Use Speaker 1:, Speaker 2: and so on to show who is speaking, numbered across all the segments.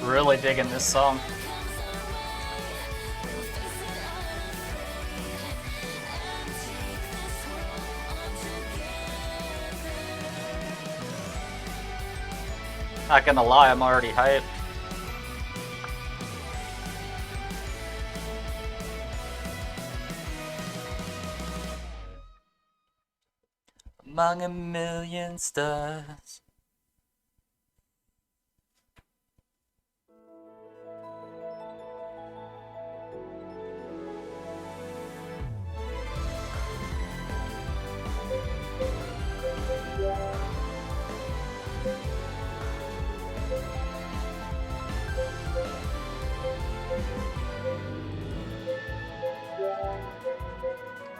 Speaker 1: Really digging this song. Not gonna lie, I'm already hyped. Among a million stars.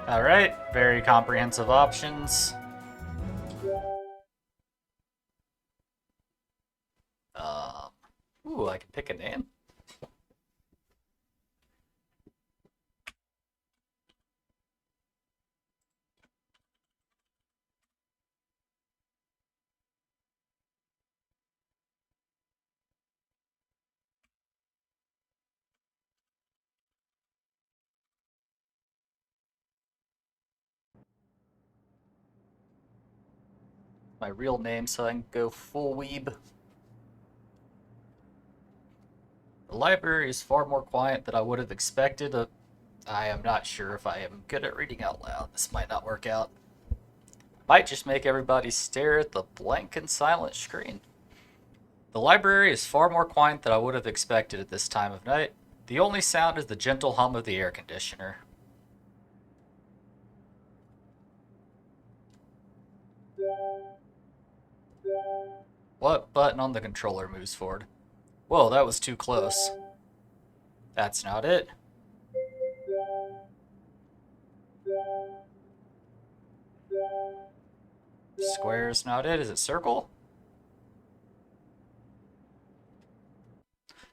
Speaker 1: Alright, very comprehensive options. Ooh, I can pick a name. My real name so I can go full weeb. The library is far more quiet than I would have expected. I am not sure if I am good at reading out loud. This might not work out. Might just make everybody stare at the blank and silent screen. The library is far more quiet than I would have expected at this time of night. The only sound is the gentle hum of the air conditioner. What button on the controller moves forward? Whoa, that was too close. That's not it. Square's not it. Is it circle?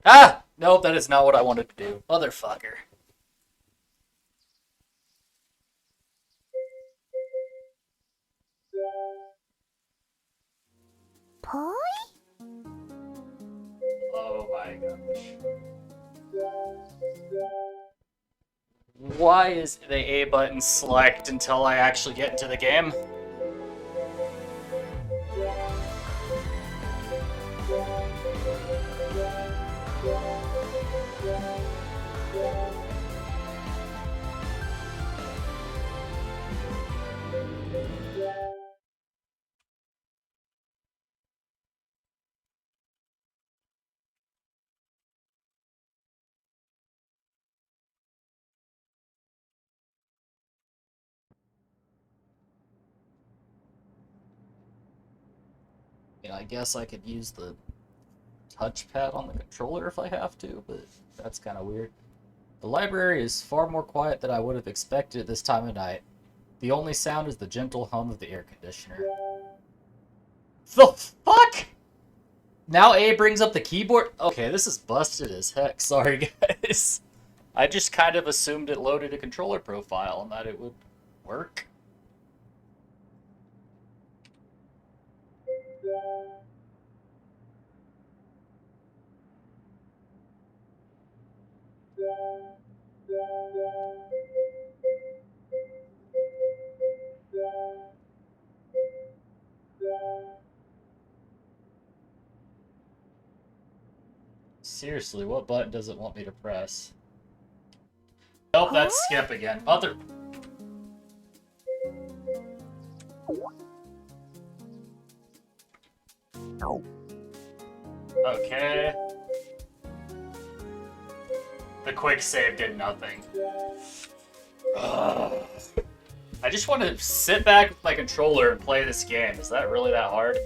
Speaker 1: Ah! Nope, that is not what I wanted to do. Motherfucker.
Speaker 2: Poi?
Speaker 1: Oh my gosh. Why is the A button select until I actually get into the game? I guess I could use the touchpad on the controller if I have to, but that's kind of weird. The library is far more quiet than I would have expected at this time of night. The only sound is the gentle hum of the air conditioner. The fuck? Now A brings up the keyboard? Okay, this is busted as heck. Sorry, guys. I just kind of assumed it loaded a controller profile and that it would work. Seriously, what button does it want me to press? Nope, that's skip again. Mother... Okay. The quick save did nothing. Ugh. I just want to sit back with my controller and play this game. Is that really that hard?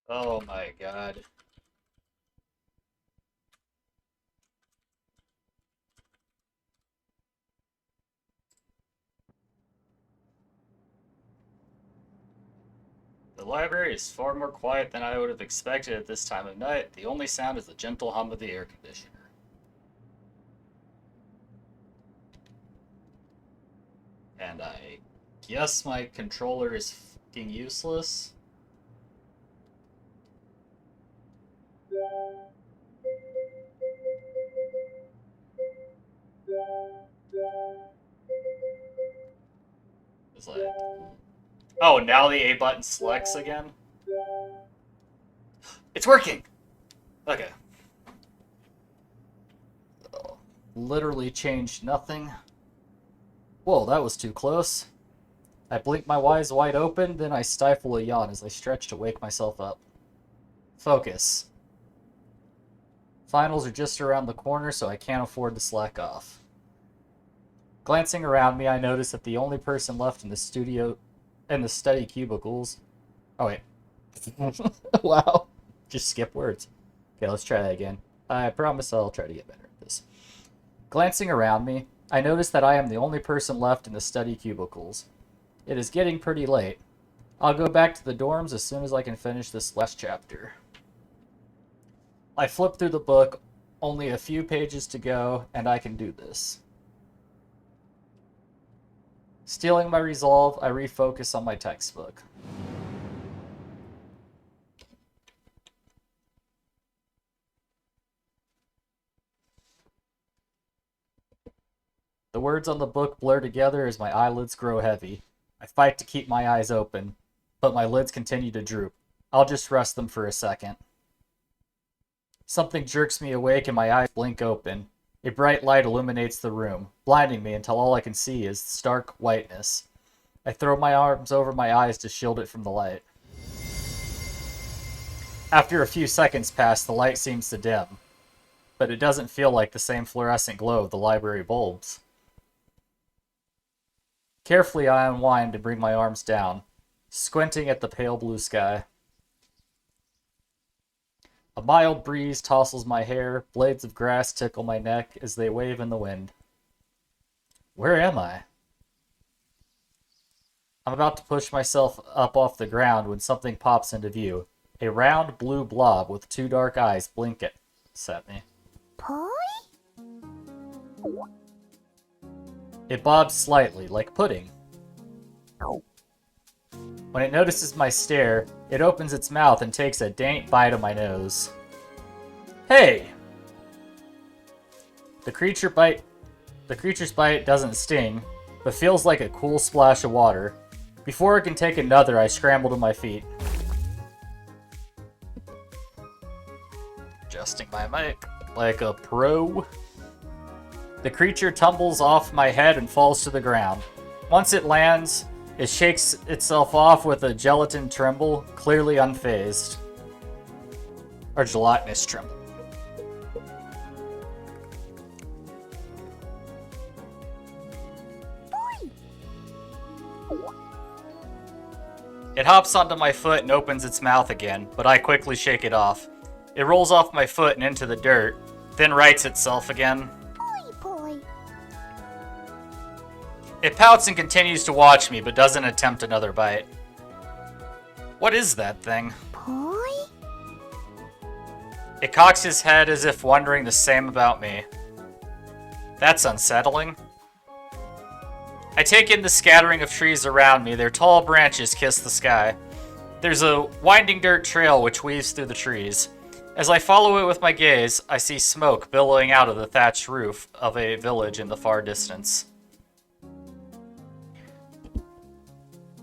Speaker 1: Oh my god. The library is far more quiet than I would have expected at this time of night. The only sound is the gentle hum of the air conditioner. And I guess my controller is fucking useless. It's like, oh, now the A button selects again? It's working! Okay. Literally changed nothing. Whoa, that was too close. I blink my eyes wide open, then I stifle a yawn as I stretch to wake myself up. Focus. Finals are just around the corner, so I can't afford to slack off. Glancing around me, I notice that the only person left in the study cubicles... Oh, wait. Wow. Just skip words. Okay, let's try that again. I promise I'll try to get better at this. Glancing around me, I notice that I am the only person left in the study cubicles. It is getting pretty late. I'll go back to the dorms as soon as I can finish this last chapter. I flip through the book, only a few pages to go, and I can do this. Stealing my resolve, I refocus on my textbook. The words on the book blur together as my eyelids grow heavy. I fight to keep my eyes open, but my lids continue to droop. I'll just rest them for a second. Something jerks me awake and my eyes blink open. A bright light illuminates the room, blinding me until all I can see is stark whiteness. I throw my arms over my eyes to shield it from the light. After a few seconds pass, the light seems to dim, but it doesn't feel like the same fluorescent glow of the library bulbs. Carefully, I unwind to bring my arms down, squinting at the pale blue sky. A mild breeze tousles my hair, blades of grass tickle my neck as they wave in the wind. Where am I? I'm about to push myself up off the ground when something pops into view. A round blue blob with two dark eyes blink at me.
Speaker 2: Pie?
Speaker 1: It bobs slightly, like pudding. When it notices my stare, it opens its mouth and takes a dank bite of my nose. Hey! The creature's bite doesn't sting, but feels like a cool splash of water. Before it can take another, I scramble to my feet. Adjusting my mic like a pro. The creature tumbles off my head and falls to the ground. Once it lands, it shakes itself off with a gelatin tremble, clearly unfazed. Or gelatinous tremble. It hops onto my foot and opens its mouth again, but I quickly shake it off. It rolls off my foot and into the dirt, then rights itself again.
Speaker 2: Boy.
Speaker 1: It pouts and continues to watch me, but doesn't attempt another bite. What is that thing?
Speaker 2: Boy?
Speaker 1: It cocks his head as if wondering the same about me. That's unsettling. I take in the scattering of trees around me. Their tall branches kiss the sky. There's a winding dirt trail which weaves through the trees. As I follow it with my gaze, I see smoke billowing out of the thatched roof of a village in the far distance.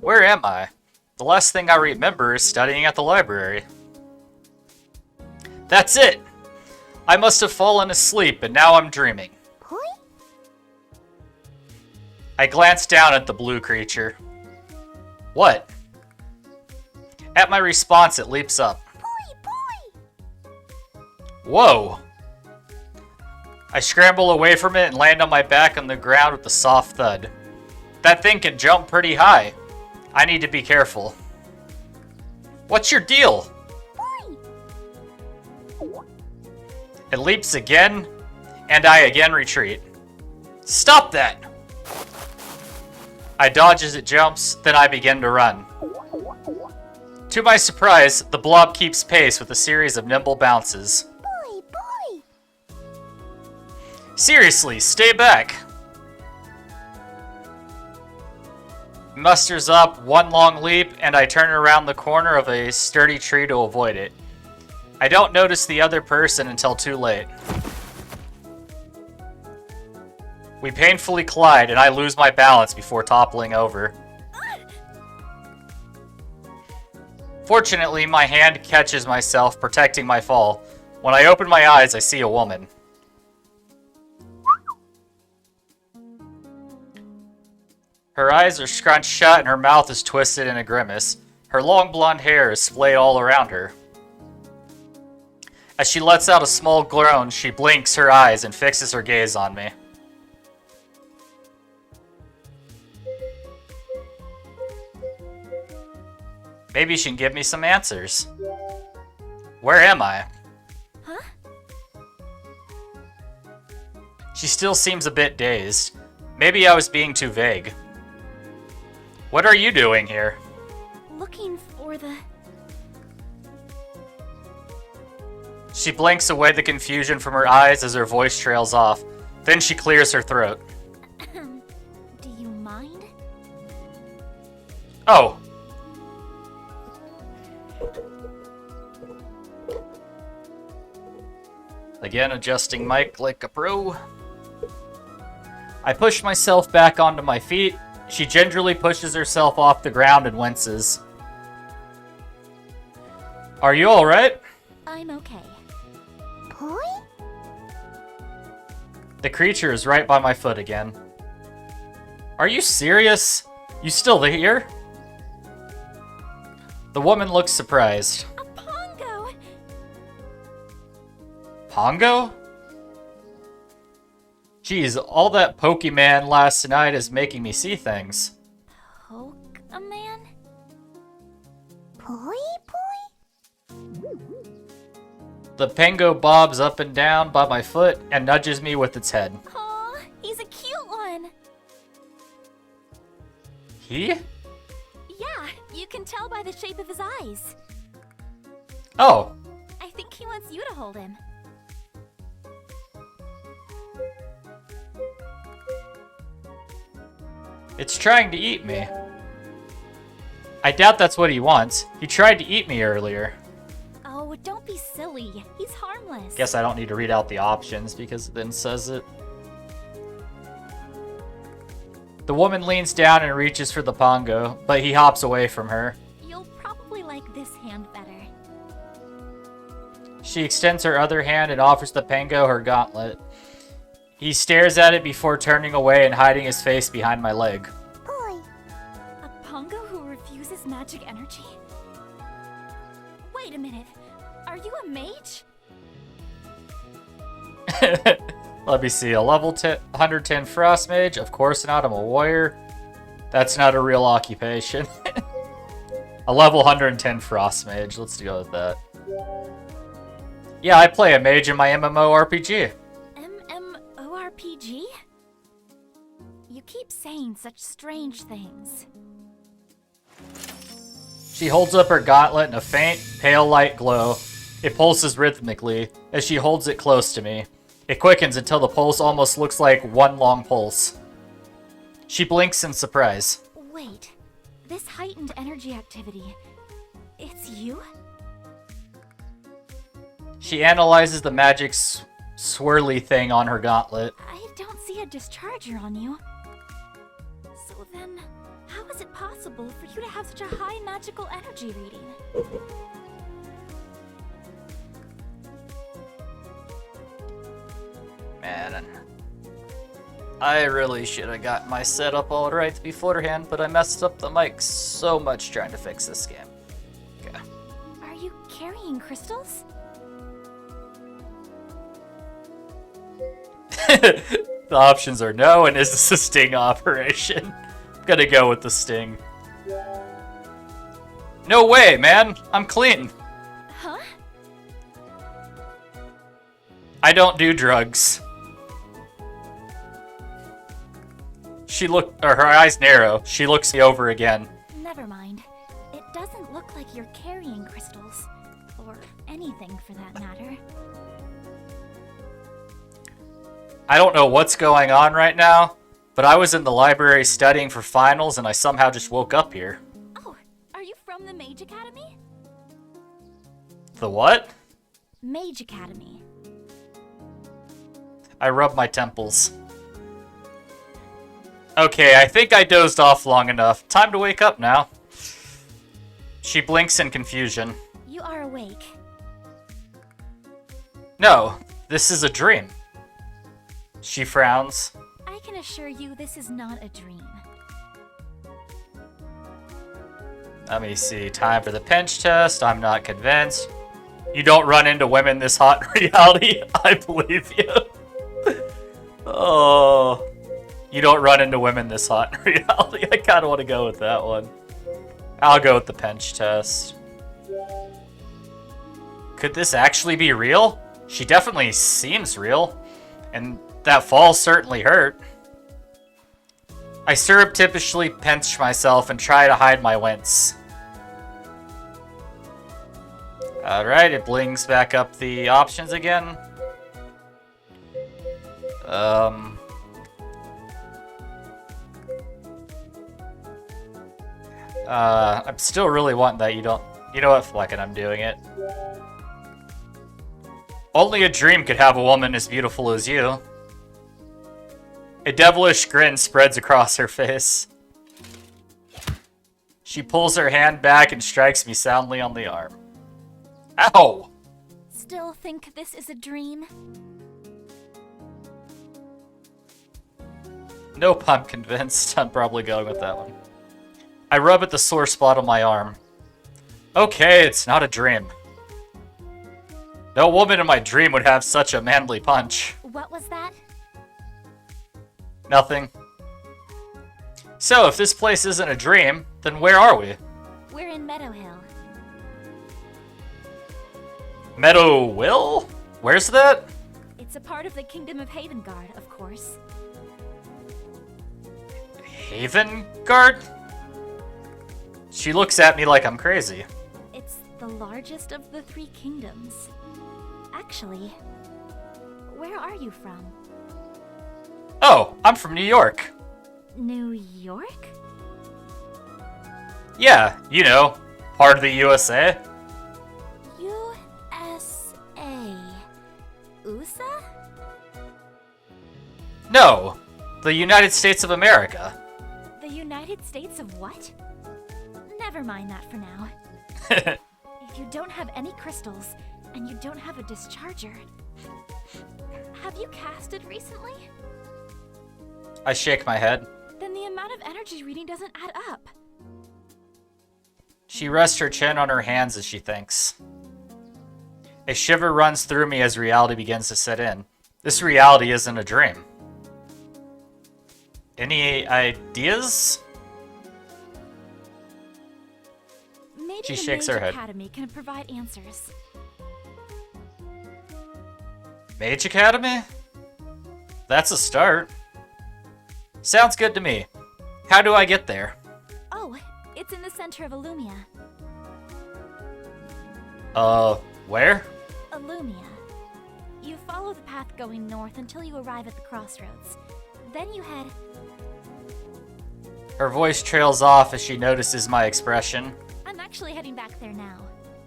Speaker 1: Where am I? The last thing I remember is studying at the library. That's it! I must have fallen asleep and now I'm dreaming.
Speaker 2: Boy?
Speaker 1: I glance down at the blue creature. What? At my response, it leaps up.
Speaker 2: Boy!
Speaker 1: Whoa! I scramble away from it and land on my back on the ground with a soft thud. That thing can jump pretty high. I need to be careful. What's your deal? It leaps again, and I again retreat. Stop that! I dodge as it jumps, then I begin to run. To my surprise, the blob keeps pace with a series of nimble bounces.
Speaker 2: Boy!
Speaker 1: Seriously, stay back! Musters up one long leap, and I turn around the corner of a sturdy tree to avoid it. I don't notice the other person until too late. We painfully collide, and I lose my balance before toppling over. Fortunately, my hand catches myself, protecting my fall. When I open my eyes, I see a woman. Her eyes are scrunched shut, and her mouth is twisted in a grimace. Her long blonde hair is splayed all around her. As she lets out a small groan, she blinks her eyes and fixes her gaze on me. Maybe she can give me some answers. Where am I?
Speaker 2: Huh?
Speaker 1: She still seems a bit dazed. Maybe I was being too vague. What are you doing here?
Speaker 2: Looking for the...
Speaker 1: She blinks away the confusion from her eyes as her voice trails off. Then she clears her throat.
Speaker 2: Do you mind?
Speaker 1: Oh. Again, adjusting mic like a pro. I push myself back onto my feet. She gingerly pushes herself off the ground and winces. Are you alright?
Speaker 2: I'm okay. Boy?
Speaker 1: The creature is right by my foot again. Are you serious? You still here? The woman looks surprised.
Speaker 2: A pongo!
Speaker 1: Pongo? Geez, all that Pokemon last night is making me see things.
Speaker 2: Poke a man? Boy?
Speaker 1: The Pango bobs up and down by my foot and nudges me with its head.
Speaker 2: Aw, he's a cute one!
Speaker 1: He?
Speaker 2: Yeah, you can tell by the shape of his eyes.
Speaker 1: Oh,
Speaker 2: I think he wants you to hold him.
Speaker 1: it's trying to eat me. I doubt that's what he wants. He tried to eat me earlier.
Speaker 2: Oh, don't be silly. He's harmless.
Speaker 1: Guess I don't need to read out the options because it then says it. The woman leans down and reaches for the Pongo, but he hops away from her.
Speaker 2: You'll probably like this hand better.
Speaker 1: She extends her other hand and offers the Pango her gauntlet. He stares at it before turning away and hiding his face behind my leg.
Speaker 2: Boy. A pongo who refuses magic energy? Wait a minute. Are you a mage?
Speaker 1: Let me see. A level 110 Frost Mage? Of course not. I'm a warrior. That's not a real occupation. A level 110 Frost Mage. Let's go with that. Yeah, I play a mage in my MMORPG.
Speaker 2: MMORPG? You keep saying such strange things.
Speaker 1: She holds up her gauntlet in a faint, pale light glow. It pulses rhythmically as she holds it close to me. It quickens until the pulse almost looks like one long pulse. She blinks in surprise.
Speaker 2: Wait, this heightened energy activity, it's you?
Speaker 1: She analyzes the magic swirly thing on her gauntlet.
Speaker 2: I don't see a discharger on you. So then, how is it possible for you to have such a high magical energy reading?
Speaker 1: Man, I really should have got my setup all right beforehand, but I messed up the mic so much trying to fix this game. Okay.
Speaker 2: Are you carrying crystals?
Speaker 1: The options are no, and is this a sting operation? I'm gonna go with the sting. No way, man. I'm clean.
Speaker 2: Huh?
Speaker 1: I don't do drugs. Her eyes narrow. She looks me over again.
Speaker 2: Never mind. It doesn't look like you're carrying crystals. Or anything for that matter.
Speaker 1: I don't know what's going on right now, but I was in the library studying for finals and I somehow just woke up here.
Speaker 2: Oh, are you from the Mage Academy?
Speaker 1: The what?
Speaker 2: Mage Academy.
Speaker 1: I rub my temples. Okay, I think I dozed off long enough. Time to wake up now. She blinks in confusion.
Speaker 2: You are awake.
Speaker 1: No, this is a dream. She frowns.
Speaker 2: I can assure you this is not a dream.
Speaker 1: Let me see. Time for the pinch test. I'm not convinced. You don't run into women this hot in reality? I believe you. Oh. You don't run into women this hot in reality. I kind of want to go with that one. I'll go with the pinch test. Could this actually be real? She definitely seems real. And that fall certainly hurt. I surreptitiously pinch myself and try to hide my wince. Alright, it blings back up the options again. I'm still really wanting that you don't... You know what? Fuck it, I'm doing it. Only a dream could have a woman as beautiful as you. A devilish grin spreads across her face. She pulls her hand back and strikes me soundly on the arm. Ow!
Speaker 2: Still think this is a dream?
Speaker 1: Nope, I'm convinced. I'm probably going with that one. I rub at the sore spot on my arm. Okay, it's not a dream. No woman in my dream would have such a manly punch.
Speaker 2: What was that?
Speaker 1: Nothing. So, if this place isn't a dream, then where are we?
Speaker 2: We're in Meadow Hill.
Speaker 1: Meadow Will? Where's that?
Speaker 2: It's a part of the Kingdom of Havengard, of course.
Speaker 1: Havengard? She looks at me like I'm crazy.
Speaker 2: It's the largest of the three kingdoms. Actually, where are you from?
Speaker 1: Oh, I'm from New York.
Speaker 2: New York?
Speaker 1: Yeah, you know, part of the USA.
Speaker 2: USA. USA?
Speaker 1: No, the United States of America.
Speaker 2: The United States of what? Never mind that for now. If you don't have any crystals, and you don't have a discharger, have you casted recently?
Speaker 1: I shake my head.
Speaker 2: Then the amount of energy reading doesn't add up.
Speaker 1: She rests her chin on her hands as she thinks. A shiver runs through me as reality begins to set in. This reality isn't a dream. Any ideas?
Speaker 2: Maybe
Speaker 1: She
Speaker 2: the
Speaker 1: shakes
Speaker 2: Mage
Speaker 1: her head.
Speaker 2: Academy can provide answers.
Speaker 1: Mage Academy? That's a start. Sounds good to me. How do I get there?
Speaker 2: Oh, it's in the center of Illumia.
Speaker 1: Where?
Speaker 2: Illumia. You follow the path going north until you arrive at the crossroads. Then you head...
Speaker 1: Her voice trails off as she notices my expression.
Speaker 2: I'm actually heading back there now.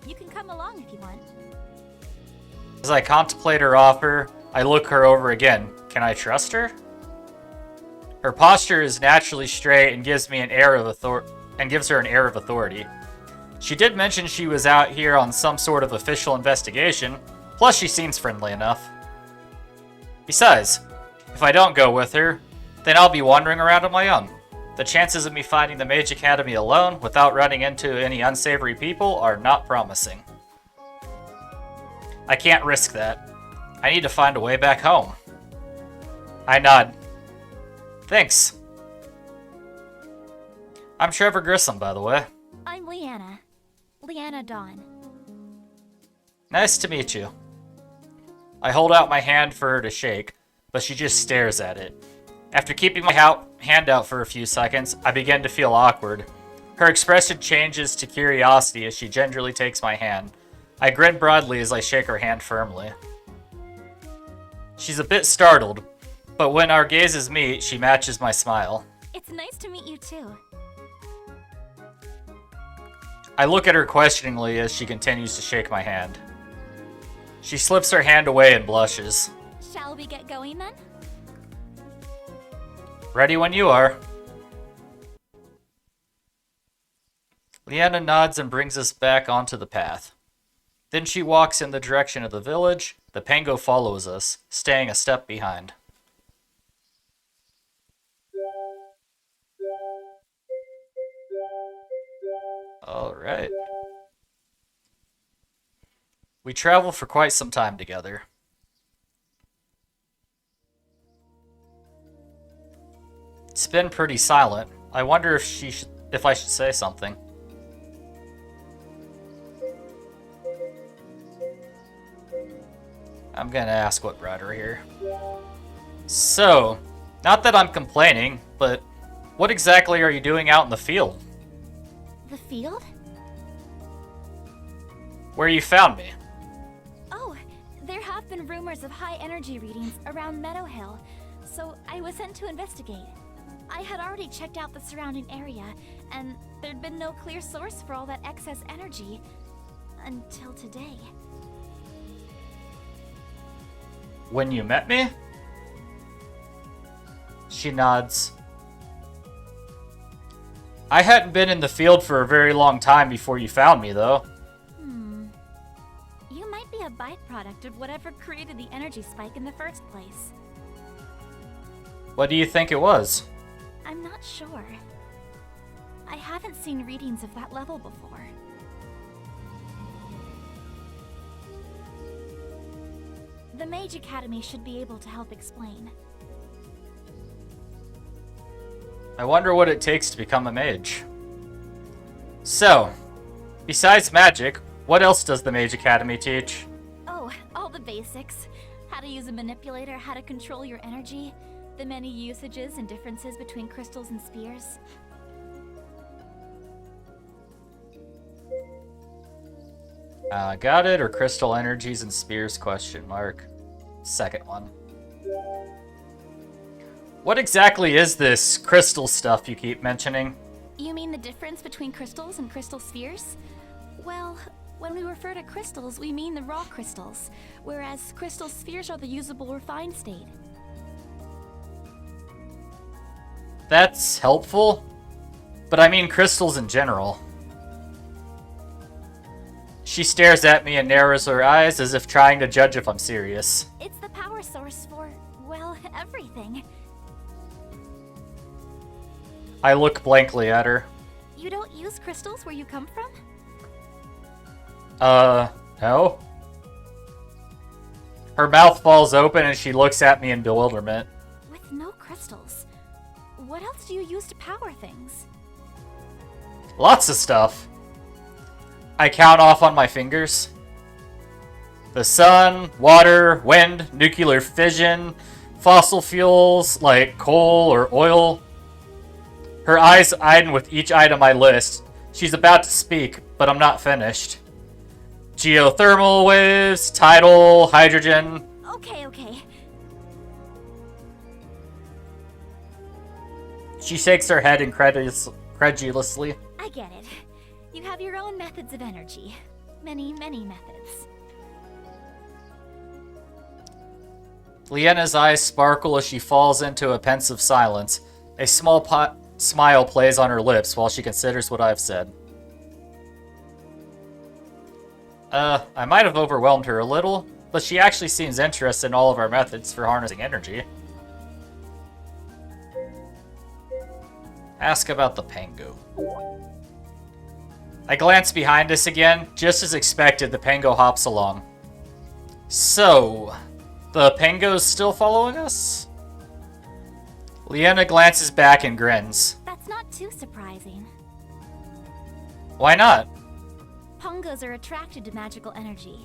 Speaker 2: You can come along if you want.
Speaker 1: As I contemplate her offer, I look her over again. Can I trust her? Her posture is naturally straight and gives me an air of gives her an air of authority. She did mention she was out here on some sort of official investigation, plus she seems friendly enough. Besides, if I don't go with her, then I'll be wandering around on my own. The chances of me finding the Mage Academy alone without running into any unsavory people are not promising. I can't risk that. I need to find a way back home. I nod. Thanks. I'm Trevor Grissom, by the way.
Speaker 2: I'm Leanna. Leanna Dawn.
Speaker 1: Nice to meet you. I hold out my hand for her to shake, but she just stares at it. After keeping my hand out for a few seconds, I begin to feel awkward. Her expression changes to curiosity as she gingerly takes my hand. I grin broadly as I shake her hand firmly. She's a bit startled, but when our gazes meet, she matches my smile.
Speaker 2: It's nice to meet you too.
Speaker 1: I look at her questioningly as she continues to shake my hand. She slips her hand away and blushes.
Speaker 2: Shall we get going then?
Speaker 1: Ready when you are. Leanna nods and brings us back onto the path. Then she walks in the direction of the village. The Pango follows us, staying a step behind. Alright. We travel for quite some time together. It's been pretty silent. I wonder if I should say something. I'm gonna ask what brought her here. So, not that I'm complaining, but what exactly are you doing out in the field?
Speaker 2: The field?
Speaker 1: Where you found me?
Speaker 2: Oh, there have been rumors of high energy readings around Meadow Hill, so I was sent to investigate. I had already checked out the surrounding area, and there'd been no clear source for all that excess energy until today.
Speaker 1: When you met me? She nods. I hadn't been in the field for a very long time before you found me, though.
Speaker 2: You might be a byproduct of whatever created the energy spike in the first place.
Speaker 1: What do you think it was?
Speaker 2: I'm not sure. I haven't seen readings of that level before. The Mage Academy should be able to help explain.
Speaker 1: I wonder what it takes to become a mage. So, besides magic, what else does the Mage Academy teach?
Speaker 2: Oh, all the basics. How to use a manipulator, how to control your energy, the many usages and differences between crystals and spheres.
Speaker 1: Got it, or crystal energies and spheres, question mark. Second one. What exactly is this crystal stuff you keep mentioning?
Speaker 2: You mean the difference between crystals and crystal spheres? Well, when we refer to crystals, we mean the raw crystals, whereas crystal spheres are the usable refined state.
Speaker 1: That's helpful, but I mean crystals in general. She stares at me and narrows her eyes as if trying to judge if I'm serious.
Speaker 2: It's the power source for, well, everything.
Speaker 1: I look blankly at her.
Speaker 2: You don't use crystals where you come from?
Speaker 1: No? Her mouth falls open and she looks at me in bewilderment.
Speaker 2: With no crystals, what else do you use to power things?
Speaker 1: Lots of stuff. I count off on my fingers. The sun, water, wind, nuclear fission, fossil fuels like coal or oil. Her eyes widen with each item I list. She's about to speak, but I'm not finished. Geothermal waves, tidal, hydrogen.
Speaker 2: Okay.
Speaker 1: She shakes her head incredulously.
Speaker 2: I get it. You have your own methods of energy. Many methods.
Speaker 1: Leanna's eyes sparkle as she falls into a pensive silence. A small smile plays on her lips while she considers what I've said. I might have overwhelmed her a little, but she actually seems interested in all of our methods for harnessing energy. Ask about the Pango. I glance behind us again. Just as expected, the Pango hops along. So, the Pango's still following us? Leanna glances back and grins.
Speaker 2: That's not too surprising.
Speaker 1: Why not?
Speaker 2: Pongos are attracted to magical energy.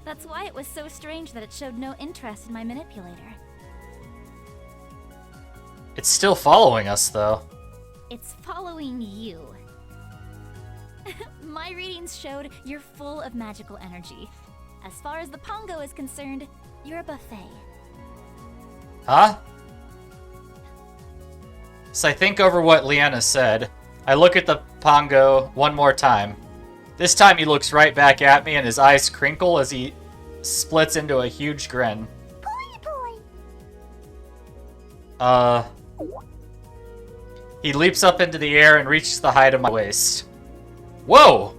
Speaker 2: That's why it was so strange that it showed no interest in my manipulator.
Speaker 1: It's still following us, though.
Speaker 2: It's following you. My readings showed you're full of magical energy. As far as the Pongo is concerned, you're a buffet.
Speaker 1: Huh? So I think over what Leanna said. I look at the Pongo one more time. This time he looks right back at me and his eyes crinkle as he splits into a huge grin. He leaps up into the air and reaches the height of my waist. Whoa!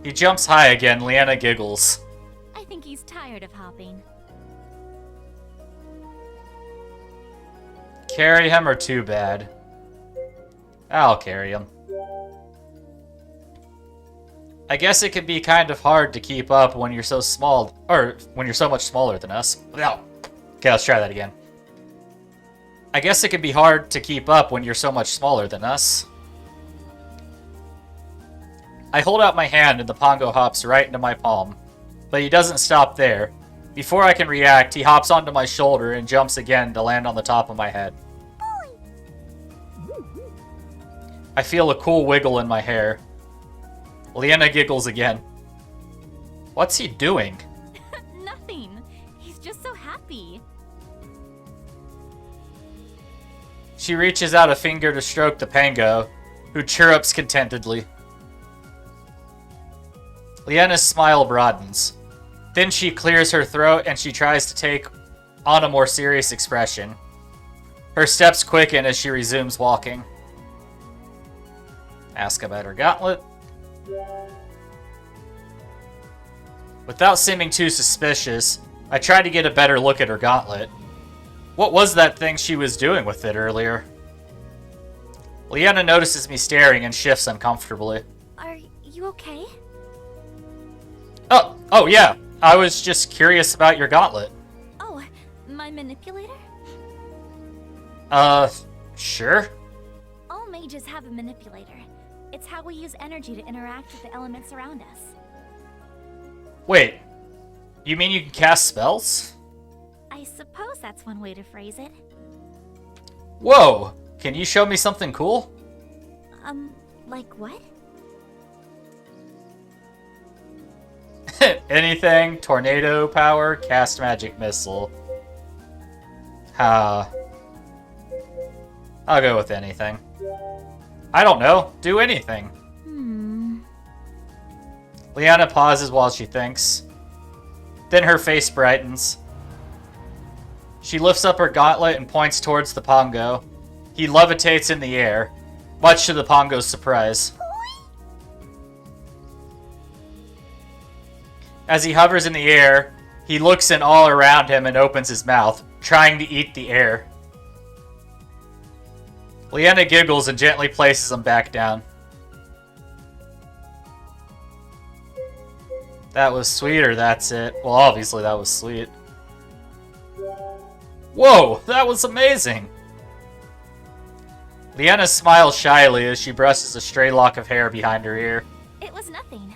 Speaker 1: He jumps high again. Leanna giggles.
Speaker 2: I think he's tired of hopping.
Speaker 1: Carry him or too bad? I'll carry him. I guess it can be kind of hard to keep up when you're so small, or when you're so much smaller than us. No. Okay, let's try that again. I guess it can be hard to keep up when you're so much smaller than us. I hold out my hand and the Pongo hops right into my palm. But he doesn't stop there. Before I can react, he hops onto my shoulder and jumps again to land on the top of my head. I feel a cool wiggle in my hair. Leanna giggles again. What's he doing?
Speaker 2: Nothing. He's just so happy.
Speaker 1: She reaches out a finger to stroke the Pango, who chirrups contentedly. Leanna's smile broadens. Then she clears her throat and she tries to take on a more serious expression. Her steps quicken as she resumes walking. Ask about her gauntlet. Without seeming too suspicious, I try to get a better look at her gauntlet. What was that thing she was doing with it earlier? Leanna notices me staring and shifts uncomfortably.
Speaker 2: Are you okay?
Speaker 1: Oh yeah. I was just curious about your gauntlet.
Speaker 2: Oh, my manipulator?
Speaker 1: Sure.
Speaker 2: All mages have a manipulator. It's how we use energy to interact with the elements around us.
Speaker 1: Wait, you mean you can cast spells?
Speaker 2: I suppose that's one way to phrase it.
Speaker 1: Whoa! Can you show me something cool?
Speaker 2: Like what?
Speaker 1: Anything, tornado power, cast magic missile. I'll go with anything. I don't know. Do anything. Leanna pauses while she thinks. Then her face brightens. She lifts up her gauntlet and points towards the Pongo. He levitates in the air, much to the Pongo's surprise. As he hovers in the air, he looks in all around him and opens his mouth, trying to eat the air. Leanna giggles and gently places him back down. That was sweet, or that's it? Well, obviously that was sweet. Whoa, that was amazing! Leanna smiles shyly as she brushes a stray lock of hair behind her ear.
Speaker 2: It was nothing.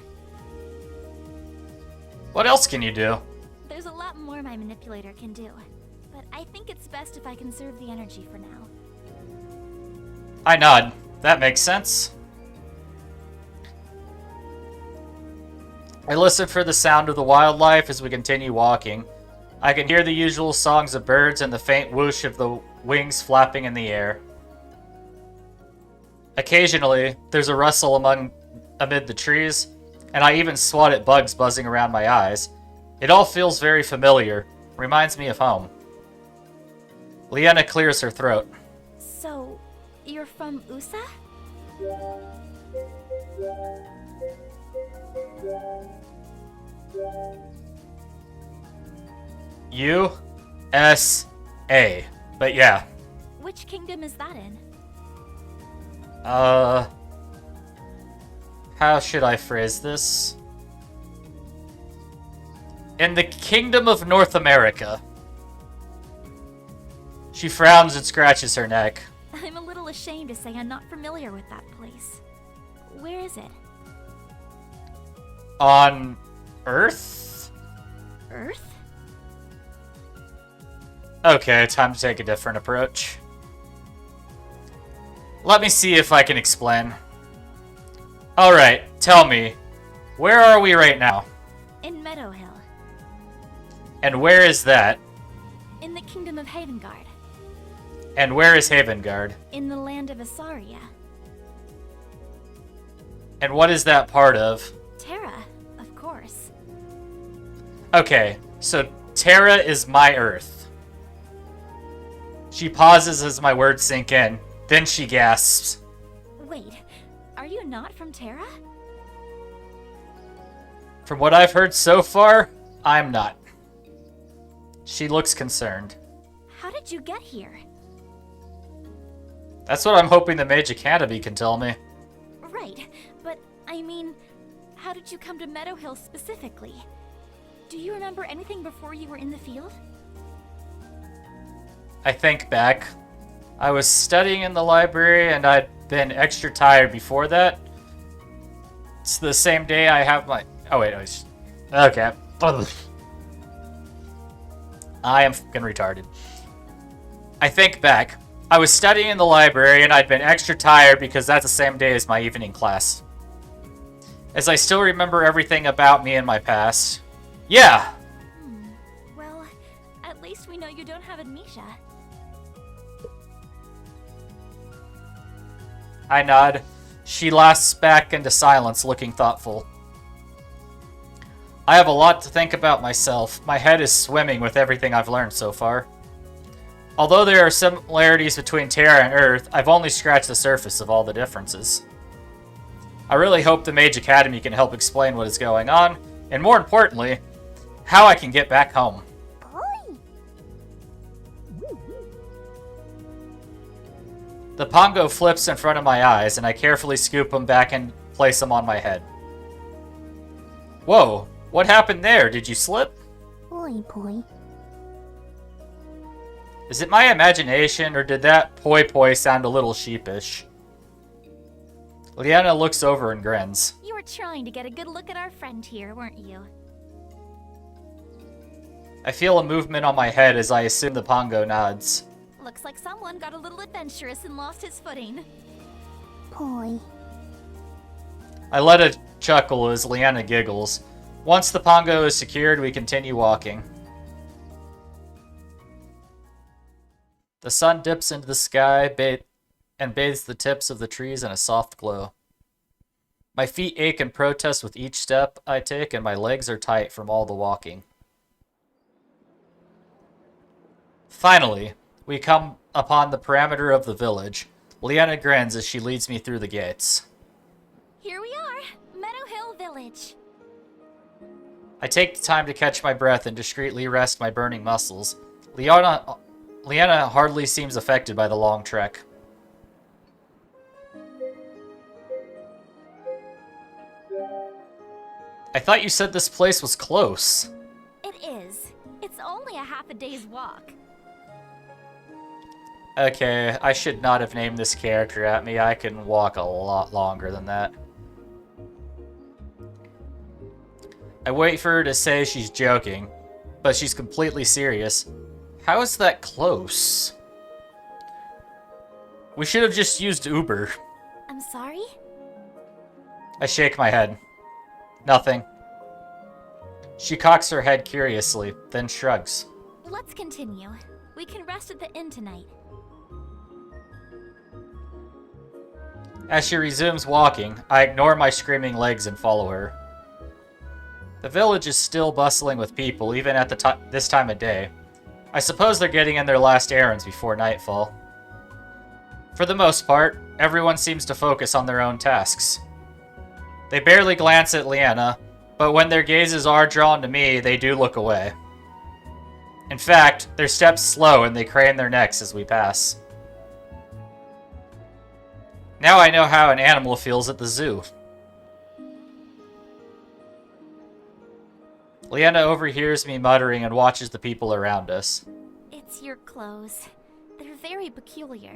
Speaker 1: What else can you do?
Speaker 2: There's a lot more my manipulator can do, but I think it's best if I conserve the energy for now.
Speaker 1: I nod. That makes sense. I listen for the sound of the wildlife as we continue walking. I can hear the usual songs of birds and the faint whoosh of the wings flapping in the air. Occasionally, there's a rustle amid the trees, and I even swat at bugs buzzing around my eyes. It all feels very familiar. Reminds me of home. Leanna clears her throat.
Speaker 2: So, you're from USA?
Speaker 1: U.S.A. But yeah.
Speaker 2: Which kingdom is that in?
Speaker 1: How should I phrase this? In the Kingdom of North America. She frowns and scratches her neck.
Speaker 2: I'm a little ashamed to say I'm not familiar with that place. Where is it?
Speaker 1: On Earth?
Speaker 2: Earth?
Speaker 1: Okay, time to take a different approach. Let me see if I can explain. Alright, tell me, where are we right now?
Speaker 2: In Meadow Hill.
Speaker 1: And where is that?
Speaker 2: In the Kingdom of Havengard.
Speaker 1: And where is Havengard?
Speaker 2: In the land of Asaria.
Speaker 1: And what is that part of?
Speaker 2: Terra, of course.
Speaker 1: Okay, so Terra is my Earth. She pauses as my words sink in. Then she gasps.
Speaker 2: Wait, are you not from Terra?
Speaker 1: From what I've heard so far, I'm not. She looks concerned.
Speaker 2: How did you get here?
Speaker 1: That's what I'm hoping the Mage Academy can tell me.
Speaker 2: Right, but I mean, how did you come to Meadow Hill specifically? Do you remember anything before you were in the field?
Speaker 1: I think back. I was studying in the library and I'd been extra tired before that. It's the same day I have my... Oh wait, okay. I am fucking retarded. I think back. I was studying in the library and I'd been extra tired because that's the same day as my evening class. As I still remember everything about me and my past. Yeah!
Speaker 2: Well, at least we know you don't have amnesia.
Speaker 1: I nod. She laughs back into silence, looking thoughtful. I have a lot to think about myself. My head is swimming with everything I've learned so far. Although there are similarities between Terra and Earth, I've only scratched the surface of all the differences. I really hope the Mage Academy can help explain what is going on, and more importantly, how I can get back home. The pongo flips in front of my eyes, and I carefully scoop him back and place him on my head. Whoa, what happened there? Did you slip?
Speaker 2: Poi.
Speaker 1: Is it my imagination, or did that poi poi sound a little sheepish? Leanna looks over and grins.
Speaker 2: You were trying to get a good look at our friend here, weren't you?
Speaker 1: I feel a movement on my head as I assume the pongo nods.
Speaker 2: Looks like someone got a little adventurous and lost his footing.
Speaker 3: Poi.
Speaker 1: I let a chuckle as Leanna giggles. Once the pongo is secured, we continue walking. The sun dips into the sky and bathes the tips of the trees in a soft glow. My feet ache in protest with each step I take, and my legs are tight from all the walking. Finally, we come upon the perimeter of the village. Leanna grins as she leads me through the gates.
Speaker 2: Here we are, Meadow Hill Village.
Speaker 1: I take the time to catch my breath and discreetly rest my burning muscles. Leanna hardly seems affected by the long trek. I thought you said this place was close.
Speaker 2: It is. It's only a half a day's walk.
Speaker 1: Okay, I should not have named this character at me. I can walk a lot longer than that. I wait for her to say she's joking, but she's completely serious. How is that close? We should have just used Uber.
Speaker 2: I'm sorry?
Speaker 1: I shake my head. Nothing. She cocks her head curiously, then shrugs.
Speaker 2: Let's continue. We can rest at the inn tonight.
Speaker 1: As she resumes walking, I ignore my screaming legs and follow her. The village is still bustling with people, even at this time of day. I suppose they're getting in their last errands before nightfall. For the most part, everyone seems to focus on their own tasks. They barely glance at Leanna, but when their gazes are drawn to me, they do look away. In fact, their steps slow and they crane their necks as we pass. Now I know how an animal feels at the zoo. Leanna overhears me muttering and watches the people around us.
Speaker 2: It's your clothes. They're very peculiar.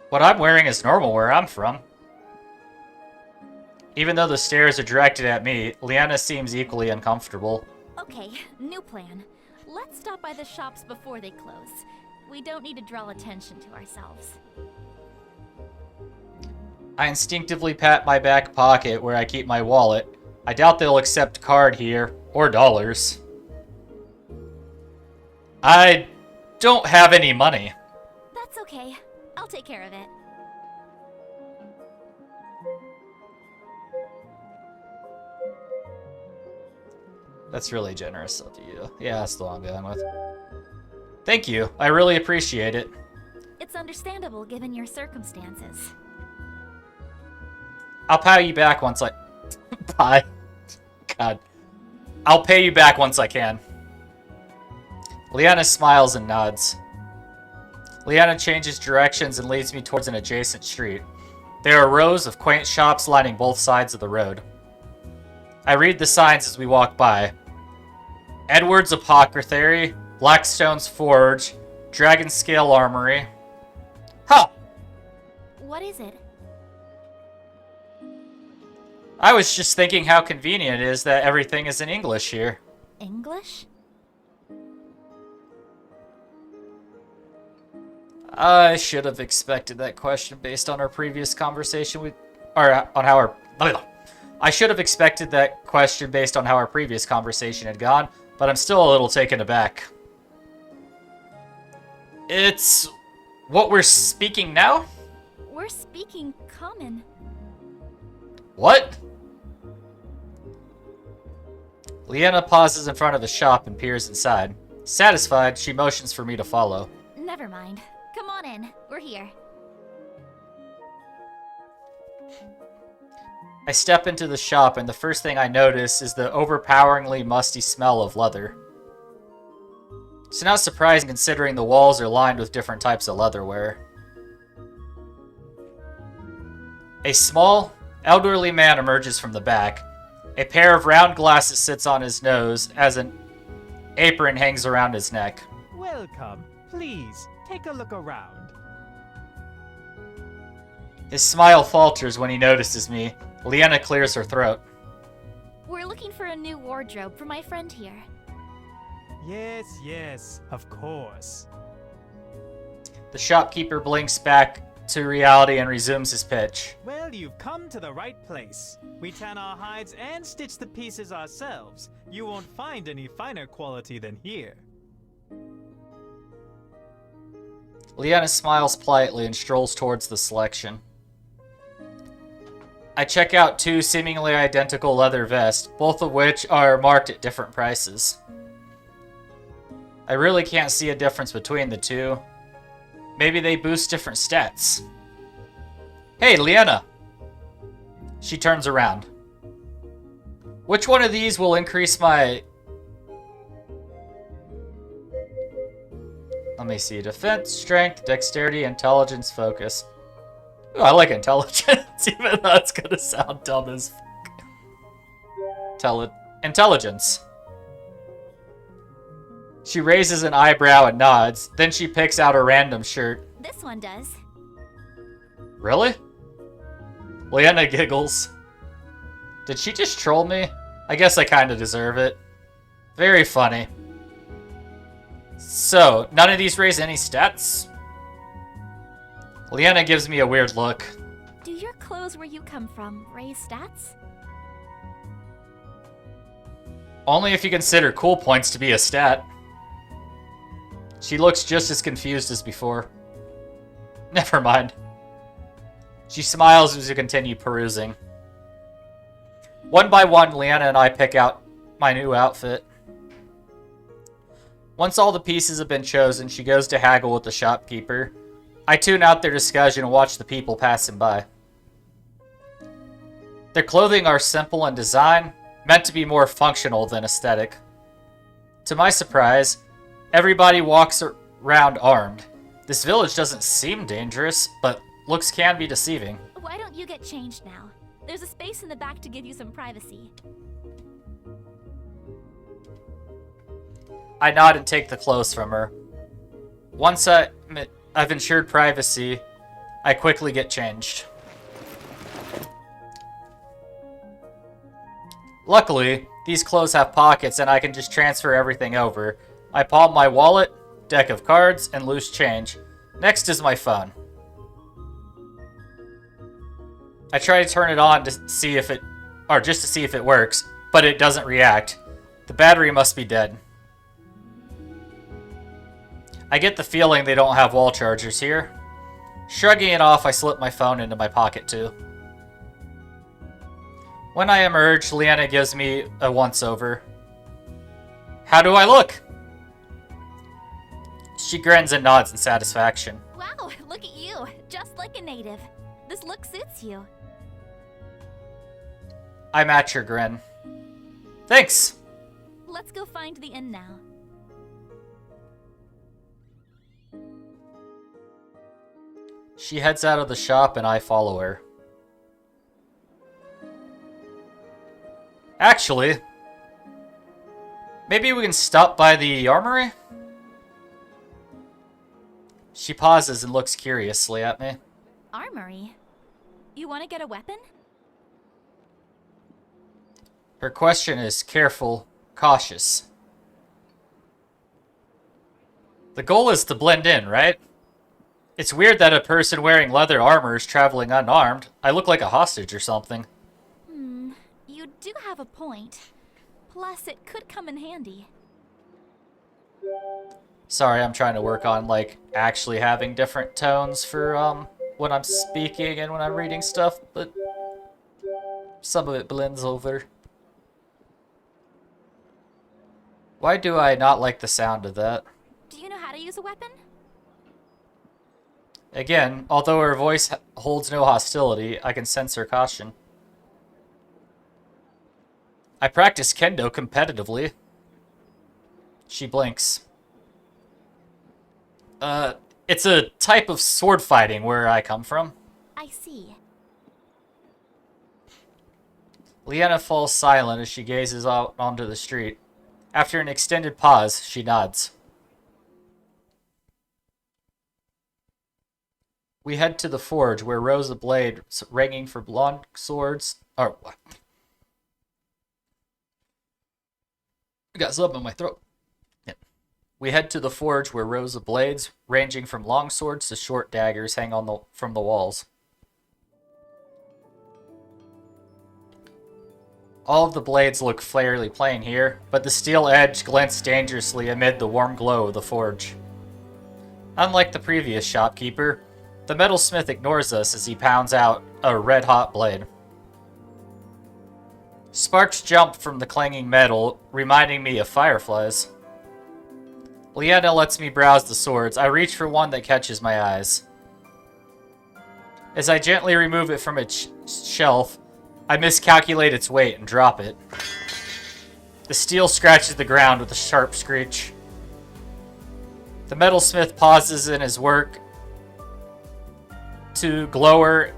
Speaker 1: What I'm wearing is normal where I'm from. Even though the stares are directed at me, Leanna seems equally uncomfortable.
Speaker 2: Okay, new plan. Let's stop by the shops before they close. We don't need to draw attention to ourselves.
Speaker 1: I instinctively pat my back pocket where I keep my wallet. I doubt they'll accept card here, or dollars. I don't have any money.
Speaker 2: That's okay. I'll take care of it.
Speaker 1: That's really generous of you. Yeah, that's the one I'm going with. Thank you. I really appreciate it.
Speaker 2: It's understandable given your circumstances.
Speaker 1: I'll pay you back once I... Bye. God. I'll pay you back once I can. Leanna smiles and nods. Leanna changes directions and leads me towards an adjacent street. There are rows of quaint shops lining both sides of the road. I read the signs as we walk by. Edward's Apothecary, Blackstone's Forge, Dragon Scale Armory. Huh!
Speaker 2: What is it?
Speaker 1: I was just thinking how convenient it is that everything is in English here.
Speaker 2: English?
Speaker 1: I should have expected that question based on our previous conversation with... Or on how our... I should have expected that question based on how our previous conversation had gone, but I'm still a little taken aback. It's... what we're speaking now?
Speaker 2: We're speaking common.
Speaker 1: What? Leanna pauses in front of the shop and peers inside. Satisfied, she motions for me to follow.
Speaker 2: Never mind. Come on in. We're here.
Speaker 1: I step into the shop and the first thing I notice is the overpoweringly musty smell of leather. It's not surprising considering the walls are lined with different types of leatherware. A small, elderly man emerges from the back. A pair of round glasses sits on his nose as an apron hangs around his neck.
Speaker 4: Welcome. Please, take a look around.
Speaker 1: His smile falters when he notices me. Leanna clears her throat.
Speaker 2: We're looking for a new wardrobe for my friend here.
Speaker 4: Yes, of course.
Speaker 1: The shopkeeper blinks back to reality and resumes his pitch.
Speaker 4: Well, you've come to the right place. We tan our hides and stitch the pieces ourselves. You won't find any finer quality than here.
Speaker 1: Leanna smiles politely and strolls towards the selection. I check out two seemingly identical leather vests, both of which are marked at different prices. I really can't see a difference between the two. Maybe they boost different stats. Hey, Leanna! She turns around. Which one of these will increase my... Let me see. Defense, strength, dexterity, intelligence, focus. Ooh, I like intelligence, even though it's gonna sound dumb as fuck. Intelligence. She raises an eyebrow and nods. Then she picks out a random shirt.
Speaker 2: This one does.
Speaker 1: Really? Leanna giggles. Did she just troll me? I guess I kind of deserve it. Very funny. So, none of these raise any stats? Leanna gives me a weird look.
Speaker 2: Do your clothes where you come from raise stats?
Speaker 1: Only if you consider cool points to be a stat. She looks just as confused as before. Never mind. She smiles as we continue perusing. One by one, Leanna and I pick out my new outfit. Once all the pieces have been chosen, she goes to haggle with the shopkeeper. I tune out their discussion and watch the people passing by. Their clothing are simple in design, meant to be more functional than aesthetic. To my surprise, everybody walks around armed. This village doesn't seem dangerous, but looks can be deceiving.
Speaker 2: Why don't you get changed now? There's a space in the back to give you some privacy.
Speaker 1: I nod and take the clothes from her. Once I've ensured privacy, I quickly get changed. Luckily, these clothes have pockets and I can just transfer everything over. I palm my wallet, deck of cards, and loose change. Next is my phone. I try to turn it on to see if it, or just to see if it works, but it doesn't react. The battery must be dead. I get the feeling they don't have wall chargers here. Shrugging it off, I slip my phone into my pocket too. When I emerge, Leanna gives me a once-over. How do I look? She grins and nods in satisfaction.
Speaker 2: Wow, look at you. Just like a native. This look suits you.
Speaker 1: I match her grin. Thanks!
Speaker 2: Let's go find the inn now.
Speaker 1: She heads out of the shop and I follow her. Actually, maybe we can stop by the armory? She pauses and looks curiously at me.
Speaker 2: Armory? You want to get a weapon?
Speaker 1: Her question is careful, cautious. The goal is to blend in, right? It's weird that a person wearing leather armor is traveling unarmed. I look like a hostage or something.
Speaker 2: You do have a point. Plus, it could come in handy.
Speaker 1: Sorry, I'm trying to work on, like, actually having different tones for, when I'm speaking and when I'm reading stuff, but some of it blends over. Why do I not like the sound of that?
Speaker 2: Do you know how to use a weapon?
Speaker 1: Again, although her voice holds no hostility, I can sense her caution. I practice kendo competitively. She blinks. It's a type of sword fighting where I come from.
Speaker 2: I see.
Speaker 1: Leanna falls silent as she gazes out onto the street. After an extended pause, she nods. We head to the forge where rows of blades ringing for blonde swords. Oh, I got something in my throat. Yeah. We head to the forge where rows of blades, ranging from long swords to short daggers, hang from the walls. All of the blades look fairly plain here, but the steel edge glints dangerously amid the warm glow of the forge. Unlike the previous shopkeeper, the metalsmith ignores us as he pounds out a red-hot blade. Sparks jump from the clanging metal, reminding me of fireflies. Leanna lets me browse the swords. I reach for one that catches my eyes. As I gently remove it from its shelf, I miscalculate its weight and drop it. The steel scratches the ground with a sharp screech. The metalsmith pauses in his work to glower